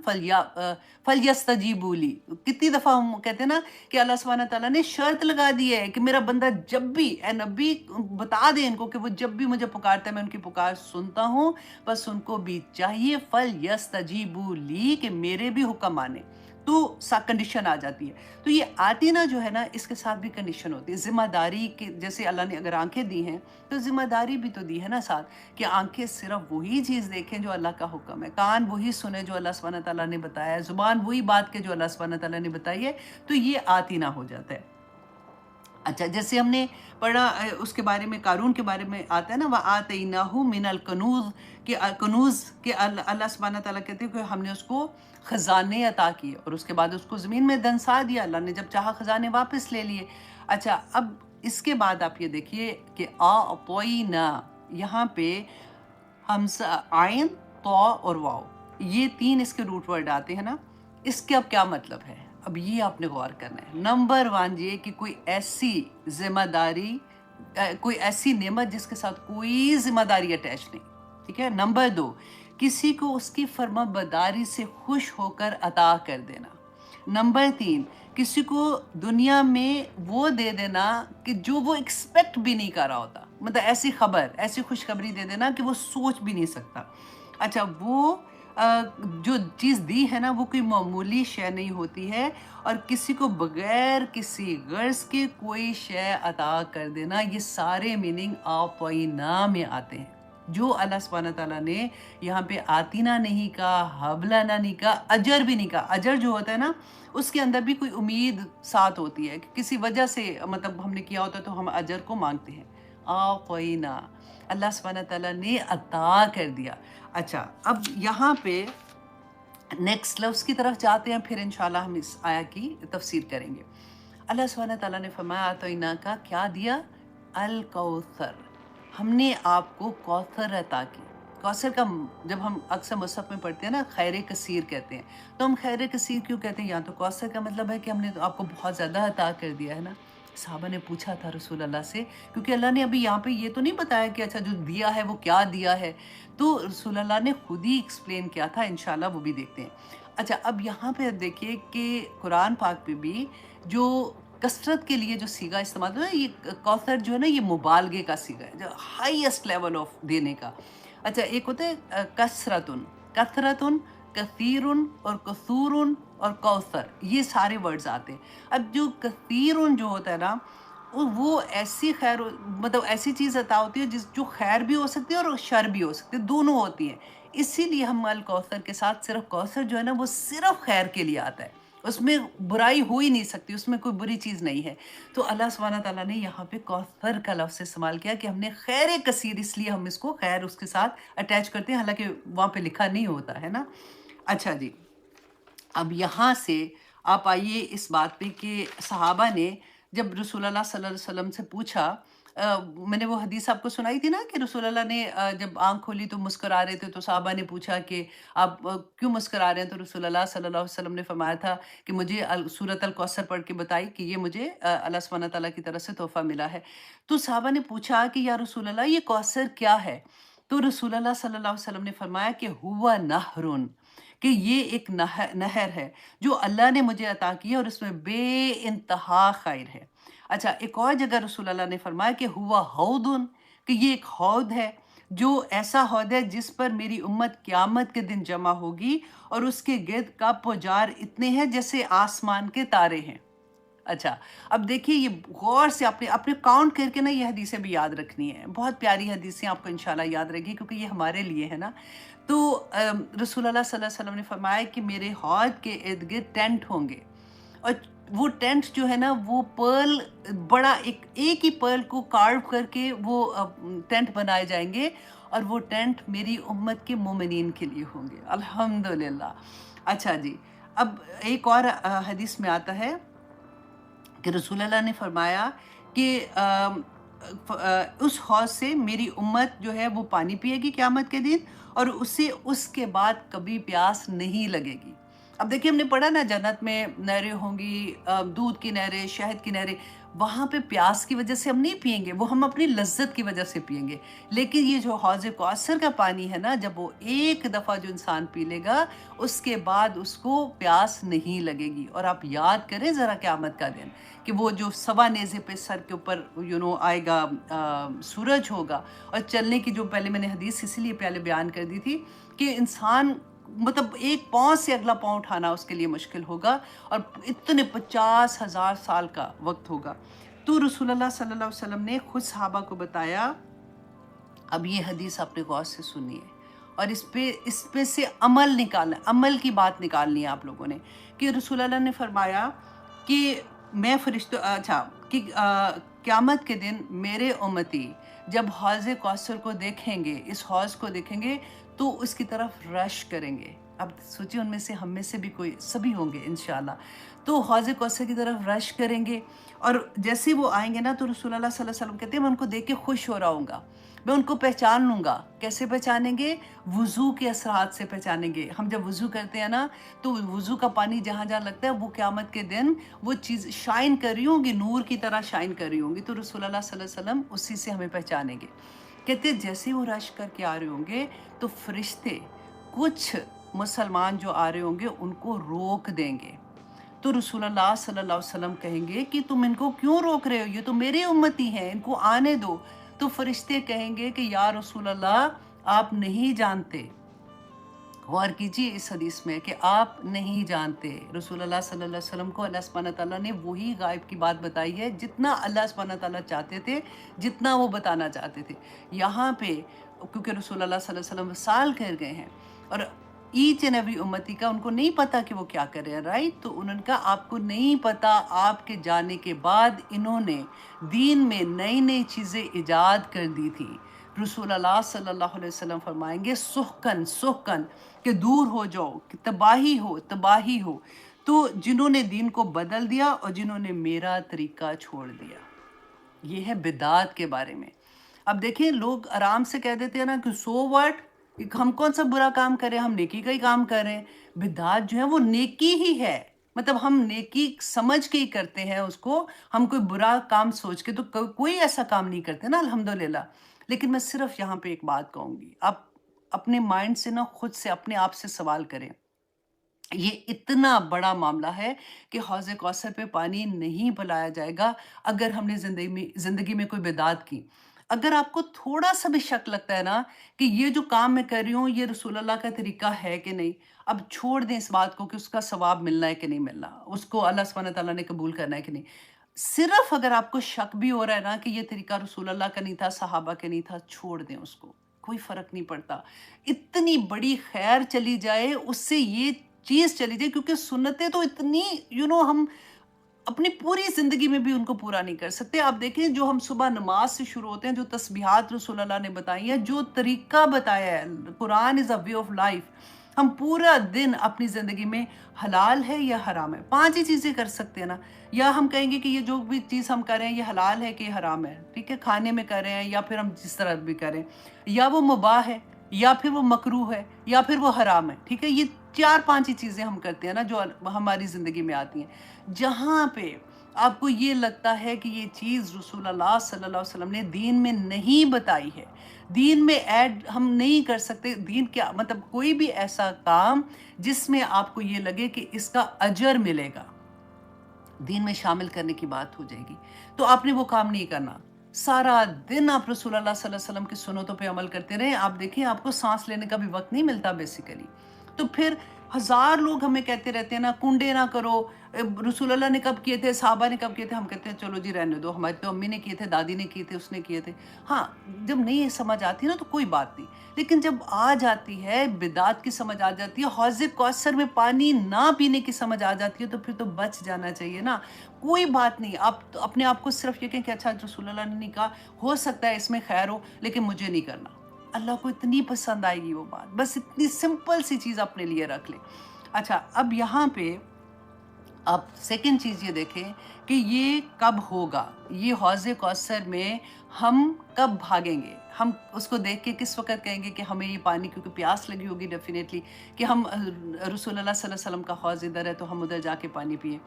فلیستجیبوا لی. کتنی دفعہ ہم کہتے ہیں نا کہ اللہ سبحانہ تعالیٰ نے شرط لگا دی ہے کہ میرا بندہ جب بھی، اے نبی بتا دیں ان کو کہ وہ جب بھی مجھے پکارتا ہے میں ان کی پکار سنتا ہوں، بس ان کو بھی چاہیے فلیستجیبوا لی کہ میرے بھی حکم مانے. تو کنڈیشن آ جاتی ہے. تو یہ آتی نا جو ہے نا، اس کے ساتھ بھی کنڈیشن ہوتی ہے. ذمہ داری کے جیسے اللہ نے اگر آنکھیں دی ہیں تو ذمہ داری بھی تو دی ہے نا ساتھ، کہ آنکھیں صرف وہی چیز دیکھیں جو اللہ کا حکم ہے، کان وہی سنیں جو اللہ سبحانہ تعالیٰ نے بتایا ہے، زبان وہی بات کے جو اللہ سبحانہ تعالیٰ نے بتائی ہے. تو یہ آتی نہ ہو جاتا ہے. اچھا، جیسے ہم نے پڑھا اس کے بارے میں، قارون کے بارے میں آتا ہے نا، وَآتَيْنَاهُ مِنَ الْكُنُوزِ، کہ کنوز کے اللہ سبحانہ تعالیٰ کہتے ہیں کہ ہم نے اس کو خزانے عطا کیے، اور اس کے بعد اس کو زمین میں دنسا دیا. اللہ نے جب چاہا خزانے واپس لے لیے. اچھا، اب اس کے بعد آپ یہ دیکھیے کہ اعطینا، یہاں پہ حمزہ، عین، طا اور واو، یہ تین اس کے روٹ ورڈ آتے ہیں نا. اس کے اب کیا مطلب ہے؟ اب یہ آپ نے غور کرنا ہے. نمبر 1 یہ کہ کوئی ایسی ذمہ داری، کوئی ایسی نعمت جس کے ساتھ کوئی ذمہ داری اٹیچ نہیں. ٹھیک ہے. نمبر 2، کسی کو اس کی فرما برداری سے خوش ہو کر عطا کر دینا. نمبر 3، کسی کو دنیا میں وہ دے دینا کہ جو وہ ایکسپیکٹ بھی نہیں کر رہا ہوتا، مطلب ایسی خبر، ایسی خوشخبری دے دینا کہ وہ سوچ بھی نہیں سکتا. اچھا، وہ جو چیز دی ہے نا وہ کوئی معمولی شے نہیں ہوتی ہے، اور کسی کو بغیر کسی غرض کے کوئی شے عطا کر دینا، یہ سارے میننگ اعطینا میں آتے ہیں. جو اللہ سبحانہ تعالیٰ نے یہاں پہ آتینا نہیں کہا، حبلنا نہیں کہا، اجر بھی نہیں کہا. اجر جو ہوتا ہے نا، اس کے اندر بھی کوئی امید ساتھ ہوتی ہے کہ کسی وجہ سے، مطلب ہم نے کیا ہوتا ہے تو ہم اجر کو مانگتے ہیں. اعطینا، اللہ سبحانہ تعالیٰ نے عطا کر دیا. اچھا، اب یہاں پہ نیکسٹ لفظ کی طرف جاتے ہیں، پھر انشاءاللہ ہم اس آیا کی تفسیر کریں گے. اللہ سبحانہ تعالیٰ نے فرمایا اعطینا کا کیا دیا؟ الکوثر، ہم نے آپ کو کوثر عطا کی. کوثر کا جب ہم اکثر مصحف میں پڑھتے ہیں نا، خیر کثیر کہتے ہیں. تو ہم خیر کثیر کیوں کہتے ہیں؟ یہاں تو کوثر کا مطلب ہے کہ ہم نے تو آپ کو بہت زیادہ عطا کر دیا ہے نا. صحابہ نے پوچھا تھا رسول اللہ سے، کیونکہ اللہ نے ابھی یہاں پہ یہ تو نہیں بتایا کہ اچھا جو دیا ہے وہ کیا دیا ہے، تو رسول اللہ نے خود ہی ایکسپلین کیا تھا. انشاءاللہ وہ بھی دیکھتے ہیں. اچھا، اب یہاں پہ دیکھیے کہ قرآن پاک پہ بھی جو کثرت کے لیے جو سیگا استعمال ہوتا ہے، یہ کوثر جو ہے نا، یہ مبالغے کا سیگا ہے، جو ہائیسٹ لیول آف دینے کا. اچھا، ایک ہوتا ہے کثرتن، کثرتن، کثیرن اور کثورن اور کوثر، یہ سارے ورڈز آتے ہیں. اب جو کثیرن جو ہوتا ہے نا، وہ ایسی خیر، مطلب ایسی چیز عطا ہوتی ہے جو خیر بھی ہو سکتی ہے اور شر بھی ہو سکتی ہے، دونوں ہوتی ہیں. اسی لیے ہم الکوثر کے ساتھ صرف کوثر جو ہے نا وہ صرف خیر کے لیے آتا ہے، اس میں برائی ہو ہی نہیں سکتی، اس میں کوئی بری چیز نہیں ہے. تو اللہ سبحانہ تعالیٰ نے یہاں پہ کوثر کا لفظ استعمال کیا کہ ہم نے خیر کثیر، اس لیے ہم اس کو خیر اس کے ساتھ اٹیچ کرتے ہیں، حالانکہ وہاں پہ لکھا نہیں ہوتا ہے نا. اچھا جی، اب یہاں سے آپ آئیے اس بات پہ کہ صحابہ نے جب رسول اللہ صلی اللہ علیہ وسلم سے پوچھا، میں نے وہ حدیث آپ کو سنائی تھی نا کہ رسول اللہ نے جب آنکھ کھولی تو مسکرا رہے تھے، تو صحابہ نے پوچھا کہ آپ کیوں مسکرا رہے ہیں؟ تو رسول اللہ صلی اللہ علیہ وسلم نے فرمایا تھا کہ مجھے سورۃ الکوثر پڑھ کے بتائی کہ یہ مجھے اللہ سبحانہ تعالیٰ کی طرف سے تحفہ ملا ہے. تو صحابہ نے پوچھا کہ یا رسول اللہ یہ کوثر کیا ہے؟ تو رسول اللہ صلی اللہ علیہ وسلم نے فرمایا کہ ہوا نہرن، کہ یہ ایک نہر ہے جو اللہ نے مجھے عطا کی ہے، اور اس میں بے انتہا خیر ہے. اچھا، ایک اور جگہ رسول اللہ نے فرمایا کہ ہوا حوضن، کہ یہ ایک حوض ہے، جو ایسا حوض ہے جس پر میری امت قیامت کے دن جمع ہوگی، اور اس کے گرد کپ و جار اتنے ہیں جیسے آسمان کے تارے ہیں. اچھا، اب دیکھیے یہ غور سے اپنے کاؤنٹ کر کے نا یہ حدیثیں بھی یاد رکھنی ہے. بہت پیاری حدیثیں آپ کو انشاءاللہ یاد رہے گی، کیونکہ یہ ہمارے لیے ہے نا. تو رسول اللہ صلی اللہ علیہ وسلم نے فرمایا کہ میرے حوض کے ارد گرد ٹینٹ ہوں گے، اور وہ ٹینٹ جو ہے نا وہ پرل، بڑا ایک ہی پرل کو کارو کر کے وہ ٹینٹ بنائے جائیں گے، اور وہ ٹینٹ میری امت کے مومنین کے لیے ہوں گے. الحمدللہ. اچھا جی، اب ایک اور حدیث میں آتا ہے کہ رسول اللہ نے فرمایا کہ اس حوض سے میری امت جو ہے وہ پانی پیے گی قیامت کے دن، اور اسے اس کے بعد کبھی پیاس نہیں لگے گی. اب دیکھیے ہم نے پڑھا نا جنت میں نہریں ہوں گی، دودھ کی نہریں، شہد کی نہریں. وہاں پہ پیاس کی وجہ سے ہم نہیں پئیں گے، وہ ہم اپنی لذت کی وجہ سے پئیں گے. لیکن یہ جو حوض کوثر کا پانی ہے نا، جب وہ ایک دفعہ جو انسان پی لے گا، اس کے بعد اس کو پیاس نہیں لگے گی. اور آپ یاد کریں ذرا قیامت کا دن کہ وہ جو سوا نیزے پہ سر کے اوپر آئے گا، سورج ہوگا، اور چلنے کی جو پہلے میں نے حدیث اسی لیے پہلے بیان کر دی تھی کہ انسان مطلب ایک پاؤں سے اگلا پاؤں اٹھانا اس کے لیے مشکل ہوگا، اور اتنے 50,000 سال کا وقت ہوگا۔ تو رسول اللہ صلی اللہ علیہ وسلم نے خود صحابہ کو بتایا، اب یہ حدیث آپ نے غور سے سنی ہے، اور اس پہ سے عمل نکالنا، عمل کی بات نکالنی ہے آپ لوگوں نے، کہ رسول اللہ نے فرمایا کہ میں فرشتوں کہ قیامت کے دن میرے امتی جب حوض کوثر کو دیکھیں گے، اس حوض کو دیکھیں گے تو اس کی طرف رش کریں گے۔ اب سوچیں ان میں سے ہم میں سے بھی کوئی سبھی ہوں گے انشاءاللہ، تو حوض کوثر کی طرف رش کریں گے، اور جیسے وہ آئیں گے نا تو رسول اللہ صلی اللہ علیہ وسلم کہتے ہیں میں ان کو دیکھ کے خوش ہو رہا ہوں گا، میں ان کو پہچان لوں گا۔ کیسے پہچانیں گے؟ وضو کے اثرات سے پہچانیں گے۔ ہم جب وضو کرتے ہیں نا تو وضو کا پانی جہاں جہاں لگتا ہے وہ قیامت کے دن وہ چیز شائن کر رہی ہوں گی، نور کی طرح شائن کر رہی ہوں گی، تو رسول اللہ صلی اللہ علیہ وسلم اسی سے ہمیں پہچانیں گے۔ کہتے ہیں جیسے وہ رش کر کے آ رہے ہوں گے تو فرشتے کچھ مسلمان جو آ رہے ہوں گے ان کو روک دیں گے، تو رسول اللہ صلی اللہ علیہ وسلم کہیں گے کہ تم ان کو کیوں روک رہے ہو، یہ تو میرے امتی ہیں، ان کو آنے دو۔ تو فرشتے کہیں گے کہ یا رسول اللہ آپ نہیں جانتے، غور کیجیے اس حدیث میں کہ آپ نہیں جانتے۔ رسول اللہ صلی اللہ علیہ وسلم کو اللہ سبحانہ تعالیٰ نے وہی غائب کی بات بتائی ہے جتنا اللہ سبحانہ تعالیٰ چاہتے تھے، جتنا وہ بتانا چاہتے تھے۔ یہاں پہ کیونکہ رسول اللہ صلی اللہ علیہ وسلم وصال کر گئے ہیں، اور ایچ اینڈ ایوری امتی کا ان کو نہیں پتا کہ وہ کیا کر رہے ہیں، رائٹ؟ تو انہوں نے کہا آپ کو نہیں پتا، آپ کے جانے کے بعد انہوں نے دین میں نئی نئی چیزیں ایجاد کر دی تھی۔ رسول اللہ صلی اللہ علیہ وسلم فرمائیں گے سحقن سحقن، کہ دور ہو جاؤ، کہ تباہی ہو تباہی ہو، تو جنہوں نے دین کو بدل دیا اور جنہوں نے میرا طریقہ چھوڑ دیا۔ یہ ہے بدعات کے بارے میں۔ اب دیکھیں لوگ آرام سے کہہ دیتے ہیں نا کہ سو واٹ، ہم کون سا برا کام کر رہے ہیں، ہم نیکی کا ہی کام کر رہے ہیں۔ بدعات جو ہے وہ نیکی ہی ہے، مطلب ہم نیکی سمجھ کے ہی کرتے ہیں اس کو، ہم کوئی برا کام سوچ کے تو کوئی ایسا کام نہیں کرتے نا الحمدللہ۔ لیکن میں صرف یہاں پہ ایک بات کہوں گی، آپ اپنے مائنڈ سے نا خود سے اپنے آپ سے سوال کریں، یہ اتنا بڑا معاملہ ہے کہ حوض کوثر پہ پانی نہیں پلایا جائے گا اگر ہم نے زندگی میں کوئی بدعت کی۔ اگر آپ کو تھوڑا سا بھی شک لگتا ہے نا کہ یہ جو کام میں کر رہی ہوں یہ رسول اللہ کا طریقہ ہے کہ نہیں، اب چھوڑ دیں اس بات کو کہ اس کا ثواب ملنا ہے کہ نہیں ملنا، اس کو اللہ سبحانہ تعالیٰ نے قبول کرنا ہے کہ نہیں۔ صرف اگر آپ کو شک بھی ہو رہا ہے نا کہ یہ طریقہ رسول اللہ کا نہیں تھا، صحابہ کا نہیں تھا، چھوڑ دیں اس کو، کوئی فرق نہیں پڑتا۔ اتنی بڑی خیر چلی جائے اس سے یہ چیز چلی جائے، کیونکہ سنتیں تو اتنی ہم اپنی پوری زندگی میں بھی ان کو پورا نہیں کر سکتے۔ آپ دیکھیں جو ہم صبح نماز سے شروع ہوتے ہیں، جو تسبیحات رسول اللہ نے بتائی ہیں، جو طریقہ بتایا ہے، قرآن از اے وے آف لائف، ہم پورا دن اپنی زندگی میں حلال ہے یا حرام ہے، 5 ہی چیزیں کر سکتے ہیں نا، یا ہم کہیں گے کہ یہ جو بھی چیز ہم کر رہے ہیں یہ حلال ہے کہ حرام ہے، ٹھیک ہے، کھانے میں کر رہے ہیں یا پھر ہم جس طرح بھی کریں، یا وہ مباح ہے یا پھر وہ مکروہ ہے یا پھر وہ حرام ہے، ٹھیک ہے، یہ 4-5 ہی چیزیں ہم کرتے ہیں نا جو ہماری زندگی میں آتی ہیں۔ جہاں پہ آپ کو یہ لگتا ہے کہ یہ چیز رسول اللہ صلی اللہ علیہ وسلم نے دین میں نہیں بتائی ہے، دین میں ایڈ ہم نہیں کر سکتے، دین کیا مطلب کوئی بھی ایسا کام جس میں آپ کو یہ لگے کہ اس کا اجر ملے گا، دین میں شامل کرنے کی بات ہو جائے گی، تو آپ نے وہ کام نہیں کرنا۔ سارا دن آپ رسول اللہ صلی اللہ علیہ وسلم کی سنتوں پہ عمل کرتے رہیں، آپ دیکھیں آپ کو سانس لینے کا بھی وقت نہیں ملتا بیسیکلی۔ تو پھر ہزار لوگ ہمیں کہتے رہتے ہیں نا کنڈے نہ کرو، رسول اللہ نے کب کیے تھے، صحابہ نے کب کیے تھے، ہم کہتے ہیں چلو جی رہنے دو، ہماری تو امی نے کیے تھے، دادی نے کیے تھے، اس نے کیے تھے۔ ہاں جب نہیں سمجھ آتی نا تو کوئی بات نہیں، لیکن جب آ جاتی ہے بدعات کی سمجھ آ جاتی ہے، حوض کوثر میں پانی نہ پینے کی سمجھ آ جاتی ہے، تو پھر تو بچ جانا چاہیے نا، کوئی بات نہیں۔ آپ اپنے آپ کو صرف یہ کہیں کہ اچھا رسول اللہ نے نہیں کہا، ہو سکتا ہے اس میں خیر ہو لیکن مجھے نہیں کرنا، اللہ کو اتنی پسند آئے گی وہ بات، بس اتنی سمپل سی چیز اپنے لیے رکھ لیں۔ اچھا اب یہاں پہ آپ سیکنڈ چیز یہ دیکھیں کہ یہ کب ہوگا، یہ حوض کوثر میں ہم کب بھاگیں گے، ہم اس کو دیکھ کے کس وقت کہیں گے کہ ہمیں یہ پانی، کیونکہ پیاس لگی ہوگی ڈیفینیٹلی، کہ ہم رسول اللہ صلی اللہ علیہ وسلم کا حوض ادھر ہے تو ہم ادھر جا کے پانی پئیں۔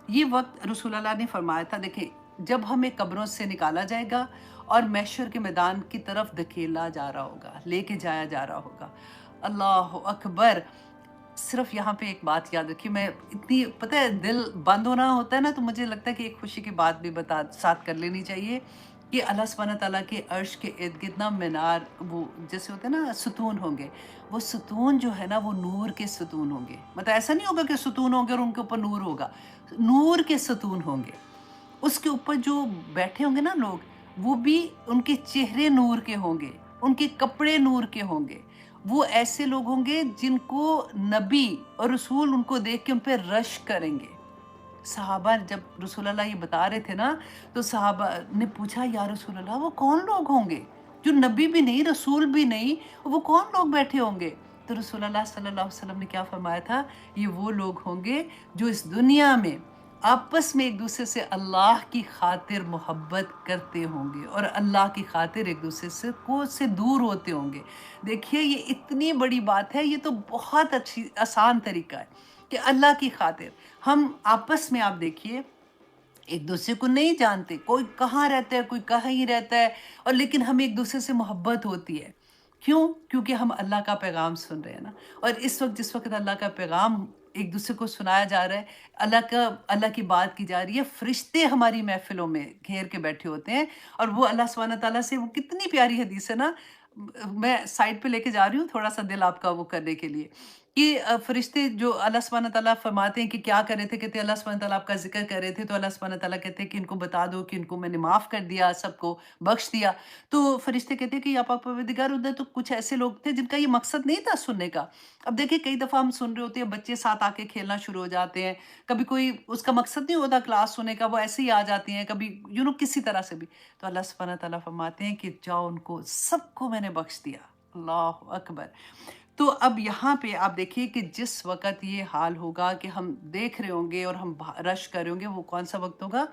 یہ وقت رسول اللہ نے فرمایا تھا، دیکھیں جب ہمیں قبروں سے نکالا جائے گا اور محشر کے میدان کی طرف دھکیلا جا رہا ہوگا، لے کے جایا جا رہا ہوگا، اللہ اکبر۔ صرف یہاں پہ ایک بات یاد رکھیے، میں اتنی پتہ ہے دل بند ہونا ہوتا ہے نا تو مجھے لگتا ہے کہ ایک خوشی کی بات بھی ساتھ کر لینی چاہیے کہ اللہ سبحانہ تعالیٰ کے عرش کے ارد گرد نا مینار، وہ جیسے ہوتے ہیں نا ستون ہوں گے، وہ ستون جو ہے نا وہ نور کے ستون ہوں گے، مطلب ایسا نہیں ہوگا کہ ستون ہوں گے اور ان کے اوپر نور ہوگا، نور کے ستون ہوں گے۔ اس کے اوپر جو بیٹھے ہوں گے نا لوگ، وہ بھی ان کے چہرے نور کے ہوں گے، ان کے کپڑے نور کے ہوں گے۔ وہ ایسے لوگ ہوں گے جن کو نبی اور رسول ان کو دیکھ کے ان پہ رش کریں گے۔ صحابہ جب رسول اللہ یہ بتا رہے تھے نا، تو صحابہ نے پوچھا یا رسول اللہ وہ کون لوگ ہوں گے جو نبی بھی نہیں رسول بھی نہیں، وہ کون لوگ بیٹھے ہوں گے؟ تو رسول اللہ صلی اللہ علیہ وسلم نے کیا فرمایا تھا؟ یہ وہ لوگ ہوں گے جو اس دنیا میں آپس میں ایک دوسرے سے اللہ کی خاطر محبت کرتے ہوں گے اور اللہ کی خاطر ایک دوسرے سے دور ہوتے ہوں گے۔ دیکھیے یہ اتنی بڑی بات ہے، یہ تو بہت اچھی آسان طریقہ ہے کہ اللہ کی خاطر ہم آپس میں، آپ دیکھیے ایک دوسرے کو نہیں جانتے، کوئی کہاں رہتا ہے کوئی کہیں رہتا ہے، اور لیکن ہمیں ایک دوسرے سے محبت ہوتی ہے۔ کیوں؟ کیونکہ ہم اللہ کا پیغام سن رہے ہیں نا۔ اور اس وقت جس وقت اللہ کا پیغام ایک دوسرے کو سنایا جا رہا ہے، اللہ کی بات کی جا رہی ہے، فرشتے ہماری محفلوں میں گھیر کے بیٹھے ہوتے ہیں، اور وہ اللہ سبحانہ تعالیٰ سے، وہ کتنی پیاری حدیث ہے نا، میں سائٹ پہ لے کے جا رہی ہوں تھوڑا سا دل آپ کا وہ کرنے کے لیے، کہ فرشتے جو اللہ سبحانہ تعالیٰ فرماتے ہیں کہ کیا کر رہے تھے، کہتے ہیں اللہ سبحانہ تعالیٰ آپ کا ذکر کر رہے تھے، تو اللہ سبحانہ تعالیٰ کہتے ہیں کہ ان کو بتا دو کہ ان کو میں نے معاف کر دیا، سب کو بخش دیا۔ تو فرشتے کہتے ہیں کہ یا پاک پروردگار، ادھر تو کچھ ایسے لوگ تھے جن کا یہ مقصد نہیں تھا سننے کا۔ اب دیکھیں کئی دفعہ ہم سن رہے ہوتے ہیں، بچے ساتھ آ کے کھیلنا شروع ہو جاتے ہیں، کبھی کوئی اس کا مقصد نہیں ہوتا کلاس سننے کا، وہ ایسے ہی آ جاتے ہیں، کبھی کسی طرح سے بھی، تو اللہ سبحانہ تعالیٰ فرماتے ہیں کہ جاؤ ان کو سب کو میں نے بخش دیا۔ اللہ اکبر۔ تو اب یہاں پہ آپ دیکھیے کہ جس وقت یہ حال ہوگا کہ ہم دیکھ رہے ہوں گے اور ہم رش کر رہے ہوں گے، وہ کون سا وقت ہوگا؟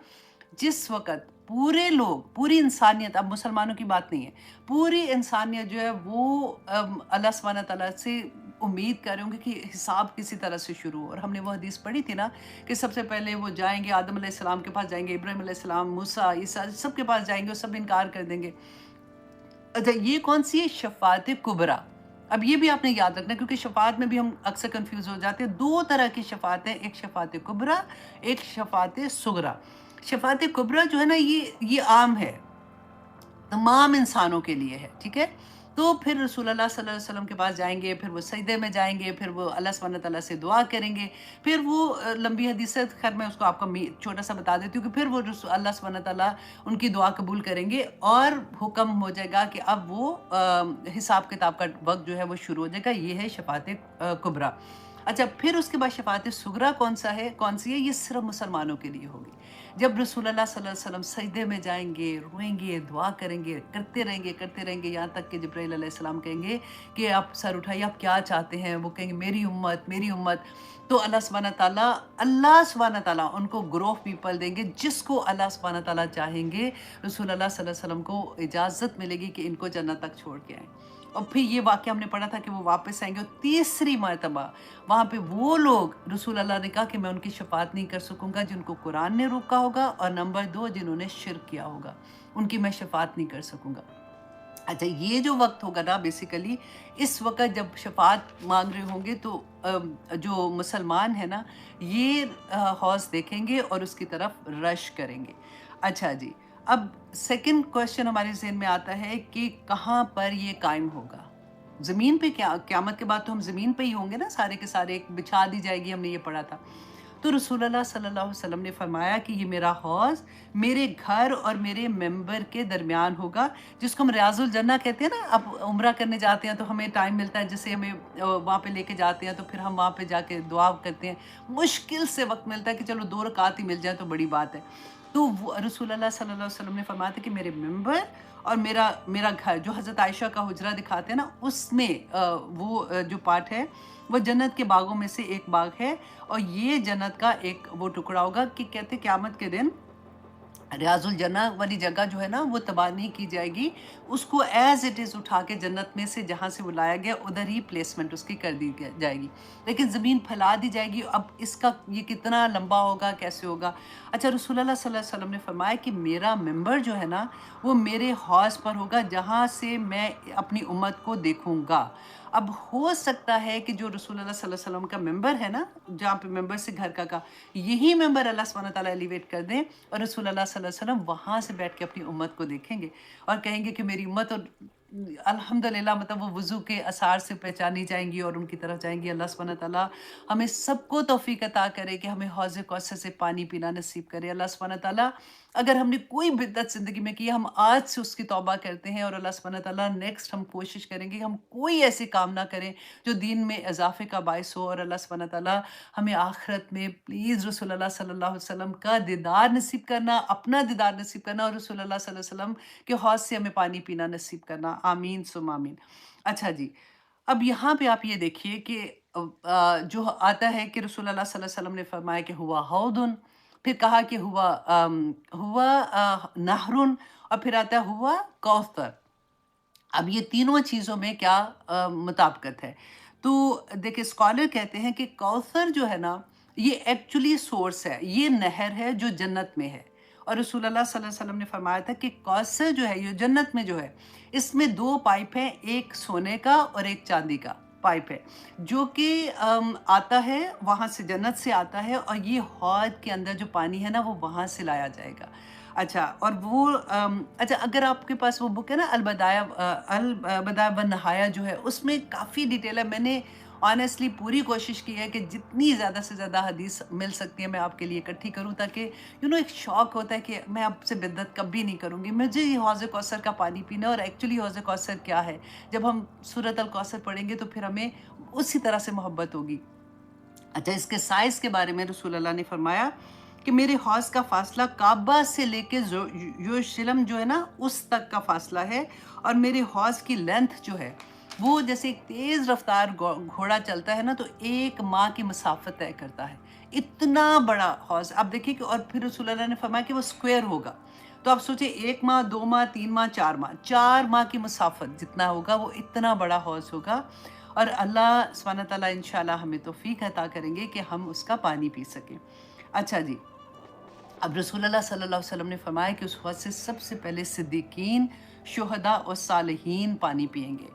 جس وقت پورے لوگ، پوری انسانیت، اب مسلمانوں کی بات نہیں ہے، پوری انسانیت جو ہے وہ اللہ سبحانہ تعالیٰ سے امید کر رہے ہوں گے کہ حساب کسی طرح سے شروع ہو۔ اور ہم نے وہ حدیث پڑھی تھی نا کہ سب سے پہلے وہ جائیں گے آدم علیہ السلام کے پاس، جائیں گے ابراہیم علیہ السلام، موسیٰ، عیسیٰ، سب کے پاس جائیں گے اور سب انکار کر دیں گے۔ اچھا یہ کون سی ہے؟ شفاعت کبریٰ۔ اب یہ بھی آپ نے یاد رکھنا، کیونکہ شفاعت میں بھی ہم اکثر کنفیوز ہو جاتے ہیں۔ دو طرح کی شفاعت ہیں، ایک شفاعت کبریٰ، ایک شفاعت صغریٰ۔ شفاعت کبریٰ جو ہے نا، یہ عام ہے، تمام انسانوں کے لیے ہے، ٹھیک ہے؟ تو پھر رسول اللہ صلی اللہ علیہ وسلم کے پاس جائیں گے، پھر وہ سجدے میں جائیں گے، پھر وہ اللہ سبحانہ تعالیٰ سے دعا کریں گے، پھر وہ لمبی حدیث ہے، خیر میں اس کو آپ کو چھوٹا سا بتا دیتی ہوں کہ پھر وہ اللہ سبحانہ تعالیٰ ان کی دعا قبول کریں گے، اور حکم ہو جائے گا کہ اب وہ حساب کتاب کا وقت جو ہے وہ شروع ہو جائے گا۔ یہ ہے شفاعت کبریٰ۔ اچھا پھر اس کے بعد شفاعت صغریٰ کون سی ہے؟ یہ صرف مسلمانوں کے لیے ہوگی۔ جب رسول اللہ صلی اللہ علیہ وسلم سجدے میں جائیں گے، روئیں گے، دعا کریں گے، کرتے رہیں گے یہاں تک کہ جبرائیل علیہ السلام کہیں گے کہ آپ سر اٹھائیے، آپ کیا چاہتے ہیں؟ وہ کہیں گے میری امت۔ تو اللہ سبحانہ تعالیٰ ان کو گروہ پیپل دیں گے، جس کو اللہ سبحانہ تعالیٰ چاہیں گے، رسول اللہ صلی اللہ علیہ وسلم کو اجازت ملے گی کہ ان کو جنت تک چھوڑ کے آئیں۔ اور پھر یہ واقعہ ہم نے پڑھا تھا کہ وہ واپس آئیں گے، اور تیسری مرتبہ وہاں پہ وہ لوگ، رسول اللہ نے کہا کہ میں ان کی شفاعت نہیں کر سکوں گا جن کو قرآن نے روکا ہوگا، اور نمبر 2 جنہوں نے شرک کیا ہوگا، ان کی میں شفاعت نہیں کر سکوں گا۔ اچھا یہ جو وقت ہوگا نا، بیسیکلی اس وقت جب شفاعت مانگ رہے ہوں گے تو جو مسلمان ہیں نا، یہ حوض دیکھیں گے اور اس کی طرف رش کریں گے۔ اچھا جی، اب سیکنڈ کویسچن ہمارے ذہن میں آتا ہے کہ کہاں پر یہ قائم ہوگا؟ زمین پہ؟ کیا قیامت کے بعد تو ہم زمین پہ ہی ہوں گے نا، سارے کے سارے بچھا دی جائے گی، ہم نے یہ پڑھا تھا۔ تو رسول اللہ صلی اللہ علیہ وسلم نے فرمایا کہ یہ میرا حوض میرے گھر اور میرے ممبر کے درمیان ہوگا، جس کو ہم ریاض الجنہ کہتے ہیں نا۔ اب عمرہ کرنے جاتے ہیں تو ہمیں ٹائم ملتا ہے، جسے ہمیں وہاں پہ لے کے جاتے ہیں، تو پھر ہم وہاں پہ جا کے دعا کرتے ہیں، مشکل سے وقت ملتا ہے کہ چلو 2 رکعت ہی مل جائے تو بڑی بات ہے۔ تو رسول اللہ صلی اللہ علیہ وسلم نے فرمایا تھا کہ میرے ممبر اور میرا گھر، جو حضرت عائشہ کا حجرہ دکھاتے ہیں نا، اس میں وہ جو پارٹ ہے وہ جنت کے باغوں میں سے ایک باغ ہے، اور یہ جنت کا ایک وہ ٹکڑا ہوگا کہ کہتے قیامت کے دن ریاض الجنہ والی جگہ جو ہے نا وہ تباہ نہیں کی جائے گی، اس کو ایز اٹ از اٹھا کے جنت میں سے جہاں سے وہ لایا گیا ادھر ہی پلیسمنٹ اس کی کر دی جائے گی، لیکن زمین پھیلا دی جائے گی۔ اب اس کا یہ کتنا لمبا ہوگا، کیسے ہوگا؟ اچھا رسول اللہ صلی اللہ علیہ وسلم نے فرمایا کہ میرا ممبر جو ہے نا وہ میرے حوض پر ہوگا، جہاں سے میں اپنی امت کو دیکھوں گا۔ اب ہو سکتا ہے کہ جو رسول اللہ صلی اللہ علیہ وسلم کا ممبر ہے نا، جہاں پہ ممبر سے گھر کا یہی ممبر اللہ سبحانہ تعالیٰ ایلیویٹ کر دیں، اور رسول اللہ صلی اللہ علیہ وسلم وہاں سے بیٹھ کے اپنی امت کو دیکھیں گے اور کہیں گے کہ میری امت، اور الحمدللہ مطلب وہ وضو کے اثار سے پہچانی جائیں گی اور ان کی طرف جائیں گی۔ اللہ سبحانہ تعالیٰ ہمیں سب کو توفیق عطا کرے کہ ہمیں حوض کوثر سے پانی پینا نصیب کرے۔ اللہ سبحانہ تعالیٰ اگر ہم نے کوئی بدعت زندگی میں کی، ہم آج سے اس کی توبہ کرتے ہیں، اور اللہ سبحانہ تعالیٰ نیکسٹ ہم کوشش کریں گے کہ ہم کوئی ایسی کام نہ کریں جو دین میں اضافے کا باعث ہو، اور اللہ سبحانہ تعالیٰ ہمیں آخرت میں پلیز رسول اللہ صلی اللہ علیہ وسلم کا دیدار نصیب کرنا، اپنا دیدار نصیب کرنا، اور رسول اللہ صلی اللہ علیہ وسلم کے حوض سے ہمیں پانی پینا نصیب کرنا۔ آمین ثم آمین۔ اچھا جی، اب یہاں پہ آپ یہ دیکھیے کہ جو آتا ہے کہ رسول اللہ صلی اللہ علیہ وسلم نے فرمایا کہ ہوا حوضن، پھر کہا کہ ہوا نہرن، اور پھر آتا ہے ہوا کوثر۔ اب یہ تینوں چیزوں میں کیا مطابقت ہے؟ تو دیکھیں اسکالر کہتے ہیں کہ کوثر جو ہے نا، یہ ایکچولی سورس ہے، یہ نہر ہے جو جنت میں ہے، اور رسول اللہ صلی اللہ علیہ وسلم نے فرمایا تھا کہ کوثر جو ہے یہ جنت میں جو ہے، اس میں 2 پائپ ہیں، ایک سونے کا اور ایک چاندی کا پائپ ہے، جو کہ آتا ہے وہاں سے، جنت سے آتا ہے، اور یہ حوض کے اندر جو پانی ہے نا وہ وہاں سے لایا جائے گا۔ اچھا، اور وہ اچھا اگر آپ کے پاس وہ بک ہے نا البدایہ والنہایہ جو ہے، اس میں کافی ڈیٹیل ہے۔ میں نے آنیسٹلی پوری کوشش کی ہے کہ جتنی زیادہ سے زیادہ حدیث مل سکتی ہے میں آپ کے لیے اکٹھی کروں، تاکہ ایک شوق ہوتا ہے کہ میں آپ سے بدعت کبھی نہیں کروں گی، مجھے یہ حوض کوثر کا پانی پینا ہے۔ اور ایکچولی حوض کوثر کیا ہے، جب ہم سورۃ الکوثر پڑھیں گے تو پھر ہمیں اسی طرح سے محبت ہوگی۔ اچھا، اس کے سائز کے بارے میں رسول اللہ نے فرمایا کہ میرے حوض کا فاصلہ کعبہ سے لے کے یروشلم جو ہے نا اس تک کا فاصلہ ہے، اور میرے حوض کی لینتھ جو ہے وہ جیسے ایک تیز رفتار گھوڑا چلتا ہے نا تو 1 ماہ کی مسافت طے کرتا ہے، اتنا بڑا حوض۔ اب دیکھیے کہ اور پھر رسول اللہ نے فرمایا کہ وہ سکوئر ہوگا، تو آپ سوچیں 1 ماہ، 2 ماہ، 3 ماہ، 4 ماہ کی مسافت جتنا ہوگا وہ اتنا بڑا حوض ہوگا، اور اللہ سبحانہ تعالیٰ انشاءاللہ ہمیں توفیق عطا کریں گے کہ ہم اس کا پانی پی سکیں۔ اچھا جی، اب رسول اللہ صلی اللہ علیہ وسلم نے فرمایا کہ اس حوض سے سب سے پہلے صدیقین، شہداء اور صالحین پانی پئیں گے۔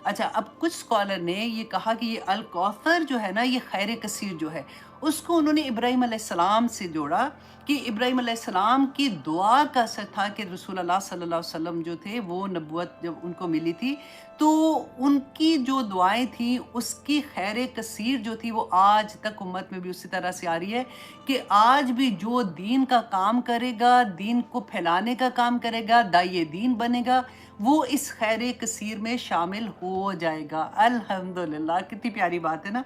اچھا، اب کچھ اسکالر نے یہ کہا کہ یہ الکوثر جو ہے نا، یہ خیر کثیر جو ہے، اس کو انہوں نے ابراہیم علیہ السلام سے جوڑا کہ ابراہیم علیہ السلام کی دعا کا اثر تھا کہ رسول اللہ صلی اللہ علیہ وسلم جو تھے وہ نبوت جب ان کو ملی تھی تو ان کی جو دعائیں تھیں اس کی خیر کثیر جو تھی وہ آج تک امت میں بھی اسی طرح سے آ رہی ہے کہ آج بھی جو دین کا کام کرے گا، دین کو پھیلانے کا کام کرے گا، داعی دین بنے گا، وہ اس خیر کثیر میں شامل ہو جائے گا۔ الحمدللہ، کتنی پیاری بات ہے نا۔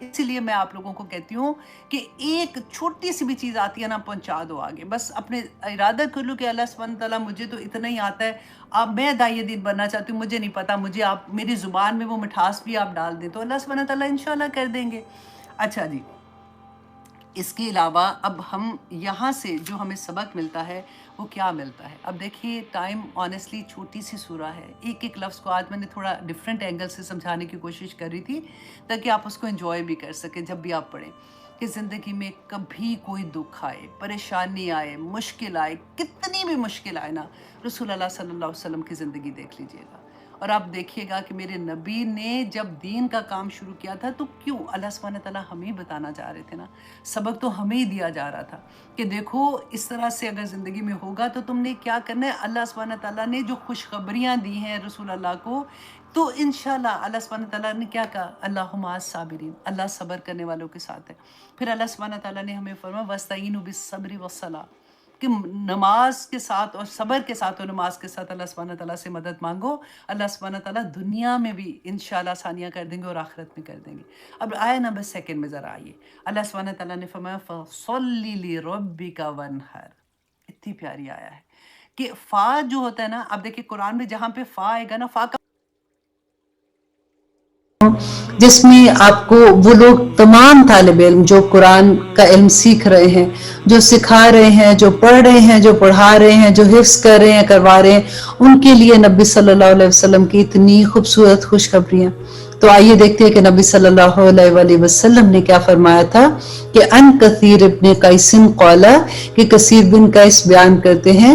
اسی لیے میں آپ لوگوں کو کہتی ہوں کہ ایک چھوٹی سی بھی چیز آتی ہے نا، پہنچا دو آگے، بس اپنے ارادہ کر لو کہ اللہ سبحانہ تعالیٰ مجھے تو اتنا ہی آتا ہے، اب میں داعی دین بننا چاہتی ہوں، مجھے نہیں پتا، مجھے آپ میری زبان میں وہ مٹھاس بھی آپ ڈال دیں تو اللہ سبحانہ تعالیٰ انشاءاللہ کر دیں گے۔ اچھا جی، اس کے علاوہ اب ہم یہاں سے جو ہمیں سبق ملتا ہے وہ کیا ملتا ہے؟ اب دیکھیے ٹائم آنیسٹلی چھوٹی سی سورہ ہے، ایک ایک لفظ کو آج میں نے تھوڑا ڈیفرنٹ اینگل سے سمجھانے کی کوشش کر رہی تھی تاکہ آپ اس کو انجوائے بھی کر سکیں جب بھی آپ پڑھیں، کہ زندگی میں کبھی کوئی دکھ آئے، پریشانی آئے، مشکل آئے، کتنی بھی مشکل آئے نا، رسول اللہ صلی اللہ علیہ وسلم کی زندگی دیکھ لیجئے گا اور آپ دیکھیے گا کہ میرے نبی نے جب دین کا کام شروع کیا تھا تو کیوں اللہ سبحانہ تعالیٰ ہمیں بتانا چاہ رہے تھے نا، سبق تو ہمیں ہی دیا جا رہا تھا کہ دیکھو اس طرح سے اگر زندگی میں ہوگا تو تم نے کیا کرنا ہے۔ اللہ سبحانہ تعالیٰ نے جو خوشخبریاں دی ہیں رسول اللہ کو، تو انشاءاللہ اللہ سبحانہ تعالیٰ نے کیا کہا، اللہم مع الصابرین، اللہ صبر کرنے والوں کے ساتھ ہے۔ پھر اللہ سبحانہ تعالیٰ نے ہمیں فرمایا وَاسْتَعِینُوا بِالصَّبْرِ وَالصَّلَاةِ، کہ نماز کے ساتھ اور صبر کے ساتھ اور نماز کے ساتھ اللہ سبحانہ تعالیٰ سے مدد مانگو، اللہ سبحانہ تعالیٰ دنیا میں بھی انشاءاللہ آسانیاں کر دیں گے اور آخرت میں کر دیں گے۔ اب آیہ نمبر 2 میں ذرا آئیے، اللہ سبحانہ تعالیٰ نے فرمایا فَصَلِّ لِرَبِّكَ وَانْحَرْ، اتنی پیاری آیا ہے کہ فا جو ہوتا ہے نا، اب دیکھیں قرآن میں جہاں پہ فا آئے گا نا، فا کا جس میں آپ کو وہ لوگ تمام طالب علم جو قرآن کا علم سیکھ رہے ہیں، جو سکھا رہے ہیں، جو پڑھ رہے ہیں، جو پڑھا رہے ہیں، جو حفظ کر رہے ہیں، کروا رہے ہیں، ان کے لیے نبی صلی اللہ علیہ وسلم کی اتنی خوبصورت خوشخبریاں۔ تو آئیے دیکھتے ہیں کہ نبی صلی اللہ علیہ وسلم نے کیا فرمایا تھا کہ ان کثیر ابن قیس قال، کہ کثیر بن قیس بیان کرتے ہیں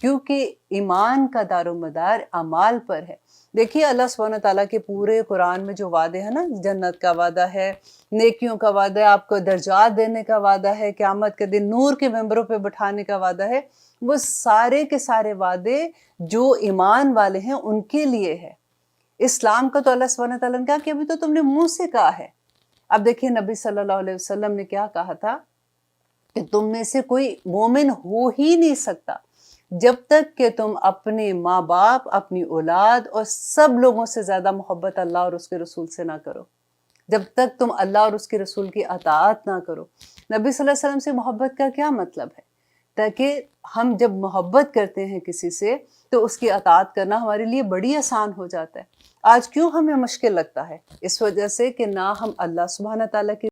کیونکہ ایمان کا دار و مدار اعمال پر ہے۔ دیکھیے اللہ سبحانہ تعالیٰ کے پورے قرآن میں جو وعدے ہیں نا، جنت کا وعدہ ہے، نیکیوں کا وعدہ ہے، آپ کو درجات دینے کا وعدہ ہے، قیامت کے دن نور کے ممبروں پہ بٹھانے کا وعدہ ہے، وہ سارے کے سارے وعدے جو ایمان والے ہیں ان کے لیے ہے۔ اسلام کا تو اللہ سبحانہ تعالیٰ نے کہا کہ ابھی تو تم نے منہ سے کہا ہے۔ اب دیکھیے نبی صلی اللہ علیہ وسلم نے کیا کہا تھا کہ تم میں سے کوئی مومن ہو ہی نہیں سکتا جب تک کہ تم اپنے ماں باپ، اپنی اولاد اور سب لوگوں سے زیادہ محبت اللہ اور اس کے رسول سے نہ کرو، جب تک تم اللہ اور اس کے رسول کی اطاعت نہ کرو۔ نبی صلی اللہ علیہ وسلم سے محبت کا کیا مطلب ہے؟ تاکہ ہم جب محبت کرتے ہیں کسی سے تو اس کی اطاعت کرنا ہمارے لیے بڑی آسان ہو جاتا ہے۔ آج کیوں ہمیں مشکل لگتا ہے؟ اس وجہ سے کہ نہ ہم اللہ سبحانہ تعالیٰ کی